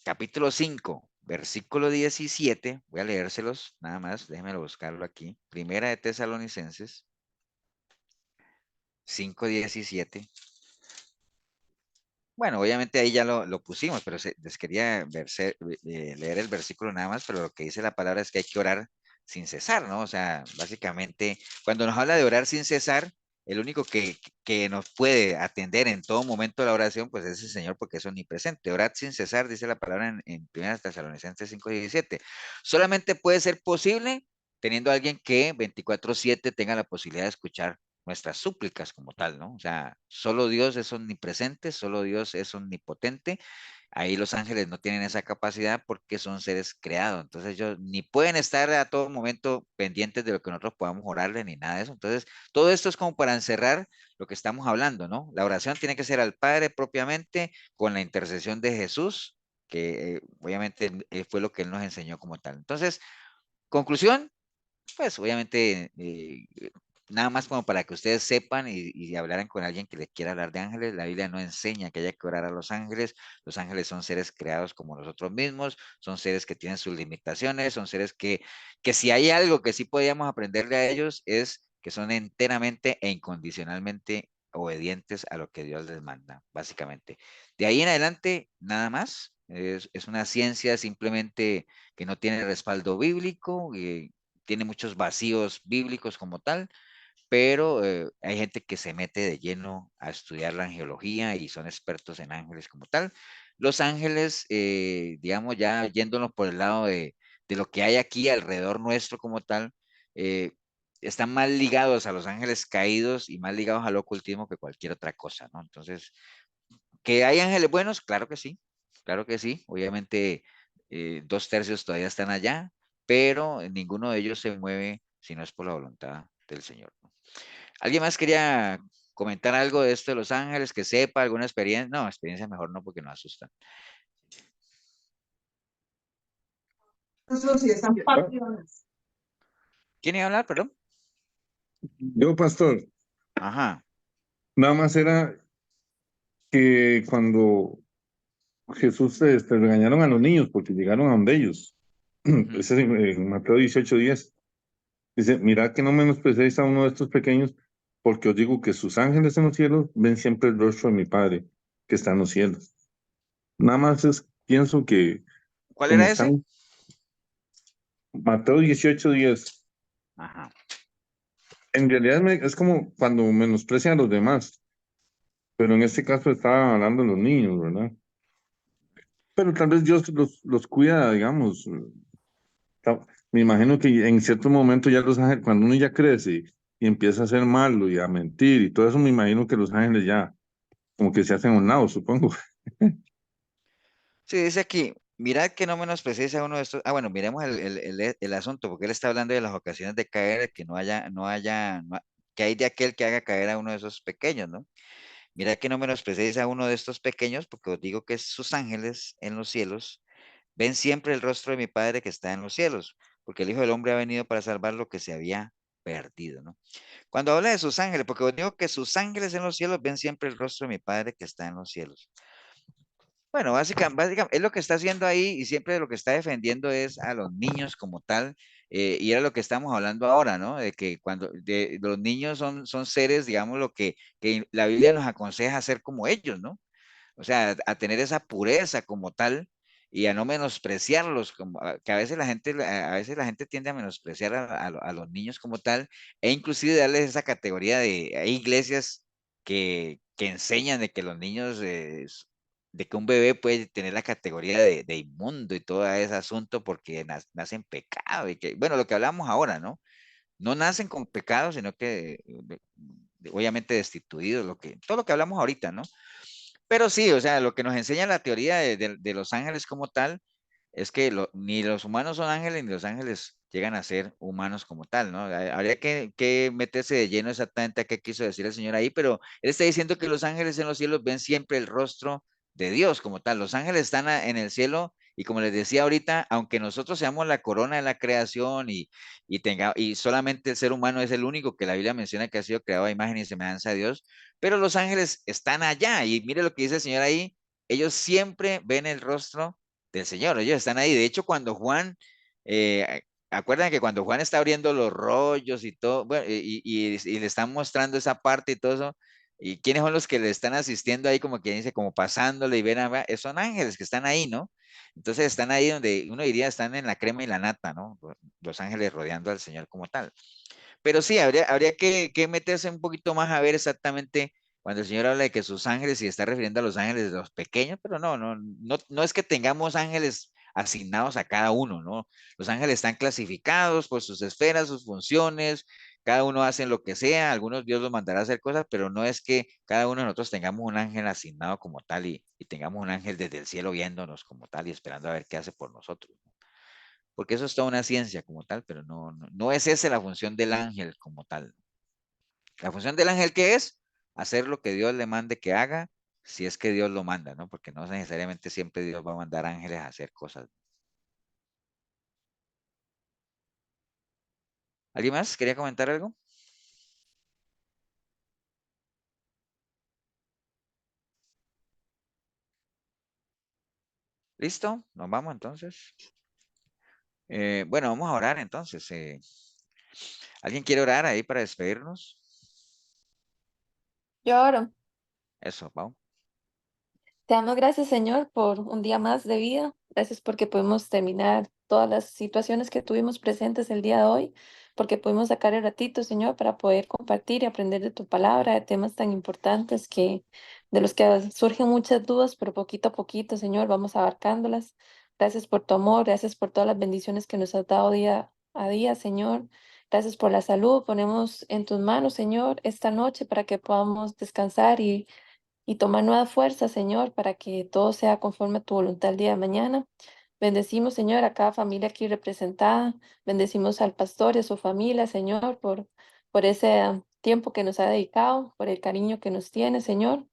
capítulo 5, versículo 17, voy a leérselos nada más, déjenmelo buscarlo aquí. Primera de Tesalonicenses 5:17. Bueno, obviamente ahí ya lo pusimos, pero les quería leer el versículo nada más, pero lo que dice la palabra es que hay que orar sin cesar, ¿no? O sea, básicamente, cuando nos habla de orar sin cesar, el único que nos puede atender en todo momento la oración, pues es el Señor, porque es omnipresente. Orad sin cesar, dice la palabra en 1 Tesalonicenses 5:17. Solamente puede ser posible teniendo a alguien que 24/7 tenga la posibilidad de escuchar nuestras súplicas como tal, ¿no? O sea, solo Dios es omnipresente, solo Dios es omnipotente Ahí los ángeles no tienen esa capacidad porque son seres creados. Entonces ellos ni pueden estar a todo momento pendientes de lo que nosotros podamos orarle ni nada de eso. Entonces todo esto es como para encerrar lo que estamos hablando, ¿no? La oración tiene que ser al Padre propiamente con la intercesión de Jesús, que obviamente fue lo que Él nos enseñó como tal. Entonces, conclusión, pues obviamente nada más como para que ustedes sepan y hablaran con alguien que les quiera hablar de ángeles. La Biblia no enseña que haya que orar a los ángeles. Los ángeles son seres creados como nosotros mismos, son seres que tienen sus limitaciones, son seres que si hay algo que sí podíamos aprenderle a ellos es que son enteramente e incondicionalmente obedientes a lo que Dios les manda, básicamente. De ahí en adelante, nada más. Es una ciencia simplemente que no tiene respaldo bíblico y tiene muchos vacíos bíblicos como tal, pero hay gente que se mete de lleno a estudiar la angelología y son expertos en ángeles como tal. Los ángeles, digamos, ya yéndonos por el lado de lo que hay aquí alrededor nuestro como tal, eh, están más ligados a los ángeles caídos y más ligados al ocultismo que cualquier otra cosa, ¿no? Entonces, ¿que hay ángeles buenos? Claro que sí. Obviamente, 2/3 todavía están allá, pero ninguno de ellos se mueve si no es por la voluntad del Señor, ¿no? ¿Alguien más quería comentar algo de esto de Los Ángeles, que sepa alguna experiencia? No, experiencia mejor no, porque nos asustan. ¿Quién iba a hablar, perdón? Yo, pastor, Ajá. nada más era que cuando Jesús regañaron a los niños porque llegaron a donde ellos. Ese es en Mateo 18:10. Dice, mirad que no menosprecéis a uno de estos pequeños, porque os digo que sus ángeles en los cielos ven siempre el rostro de mi Padre que está en los cielos. Nada más pienso que ¿Cuál como era ese? están, Mateo 18:10, Ajá. en realidad es como cuando menosprecian a los demás, pero en este caso estaban hablando de los niños, ¿verdad? Pero tal vez Dios los cuida, digamos. Me imagino que en cierto momento ya los ángeles, cuando uno ya crece y empieza a ser malo y a mentir y todo eso, me imagino que los ángeles ya como que se hacen a un lado, supongo. Sí, dice aquí, mirad que no menosprecéis a uno de estos. Ah, bueno, miremos el asunto, porque él está hablando de las ocasiones de caer, que que hay de aquel que haga caer a uno de esos pequeños, ¿no? Mirad que no menosprecéis a uno de estos pequeños, porque os digo que sus ángeles en los cielos ven siempre el rostro de mi Padre que está en los cielos, porque el Hijo del Hombre ha venido para salvar lo que se había perdido, ¿no? Cuando habla de sus ángeles, porque os digo que sus ángeles en los cielos ven siempre el rostro de mi Padre que está en los cielos. Bueno, básicamente es lo que está haciendo ahí y siempre lo que está defendiendo es a los niños como tal. Y era lo que estamos hablando ahora, ¿no? De que cuando los niños son seres, digamos, que la Biblia nos aconseja hacer como ellos, ¿no? O sea, a tener esa pureza como tal y a no menospreciarlos, que a veces la gente tiende a menospreciar a los niños como tal, e inclusive darles esa categoría hay iglesias que enseñan de que los niños, de que un bebé puede tener la categoría de inmundo y todo ese asunto porque nace en pecado y que, bueno, lo que hablamos ahora, ¿no? No nacen con pecado, sino que obviamente destituidos, todo lo que hablamos ahorita, ¿no? Pero sí, o sea, lo que nos enseña la teoría de los ángeles como tal es que ni los humanos son ángeles, ni los ángeles llegan a ser humanos como tal, ¿no? Habría que meterse de lleno exactamente a qué quiso decir el Señor ahí, pero Él está diciendo que los ángeles en los cielos ven siempre el rostro de Dios como tal. Los ángeles están en el cielo y como les decía ahorita, aunque nosotros seamos la corona de la creación y solamente el ser humano es el único que la Biblia menciona que ha sido creado a imagen y semejanza de Dios, pero los ángeles están allá y mire lo que dice el Señor ahí, ellos siempre ven el rostro del Señor, ellos están ahí. De hecho, cuando Juan, acuerdan que cuando Juan está abriendo los rollos y todo, bueno, y le están mostrando esa parte y todo eso, y quiénes son los que le están asistiendo ahí, como quien dice, como pasándole y ven, son ángeles que están ahí, ¿no? Entonces están ahí donde uno diría están en la crema y la nata, ¿no? Los ángeles rodeando al Señor como tal. Pero sí, habría que meterse un poquito más a ver exactamente cuando el Señor habla de que sus ángeles, y está refiriendo a los ángeles de los pequeños, pero no es que tengamos ángeles asignados a cada uno, ¿no? Los ángeles están clasificados por sus esferas, sus funciones, cada uno hace lo que sea, algunos Dios los mandará a hacer cosas, pero no es que cada uno de nosotros tengamos un ángel asignado como tal y tengamos un ángel desde el cielo viéndonos como tal y esperando a ver qué hace por nosotros. Porque eso es toda una ciencia como tal, pero no es esa la función del ángel como tal. La función del ángel, ¿qué es? Hacer lo que Dios le mande que haga, si es que Dios lo manda, ¿no? Porque no necesariamente siempre Dios va a mandar ángeles a hacer cosas. ¿Alguien más quería comentar algo? ¿Listo? Nos vamos entonces. Bueno, vamos a orar entonces. ¿Alguien quiere orar ahí para despedirnos? Yo oro. Eso, vamos. Te damos gracias, Señor, por un día más de vida. Gracias porque pudimos terminar todas las situaciones que tuvimos presentes el día de hoy, porque pudimos sacar el ratito, Señor, para poder compartir y aprender de tu palabra, de temas tan importantes de los que surgen muchas dudas, pero poquito a poquito, Señor, vamos abarcándolas. Gracias por tu amor, gracias por todas las bendiciones que nos has dado día a día, Señor. Gracias por la salud. Ponemos en tus manos, Señor, esta noche para que podamos descansar y tomar nueva fuerza, Señor, para que todo sea conforme a tu voluntad el día de mañana. Bendecimos, Señor, a cada familia aquí representada. Bendecimos al pastor y a su familia, Señor, por ese tiempo que nos ha dedicado, por el cariño que nos tiene, Señor.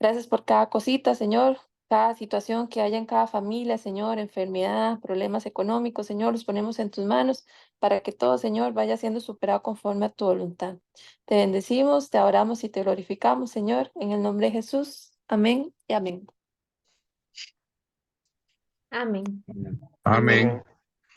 Gracias por cada cosita, Señor, cada situación que haya en cada familia, Señor, enfermedad, problemas económicos, Señor, los ponemos en tus manos para que todo, Señor, vaya siendo superado conforme a tu voluntad. Te bendecimos, te adoramos y te glorificamos, Señor, en el nombre de Jesús. Amén y amén. Amén. Amén.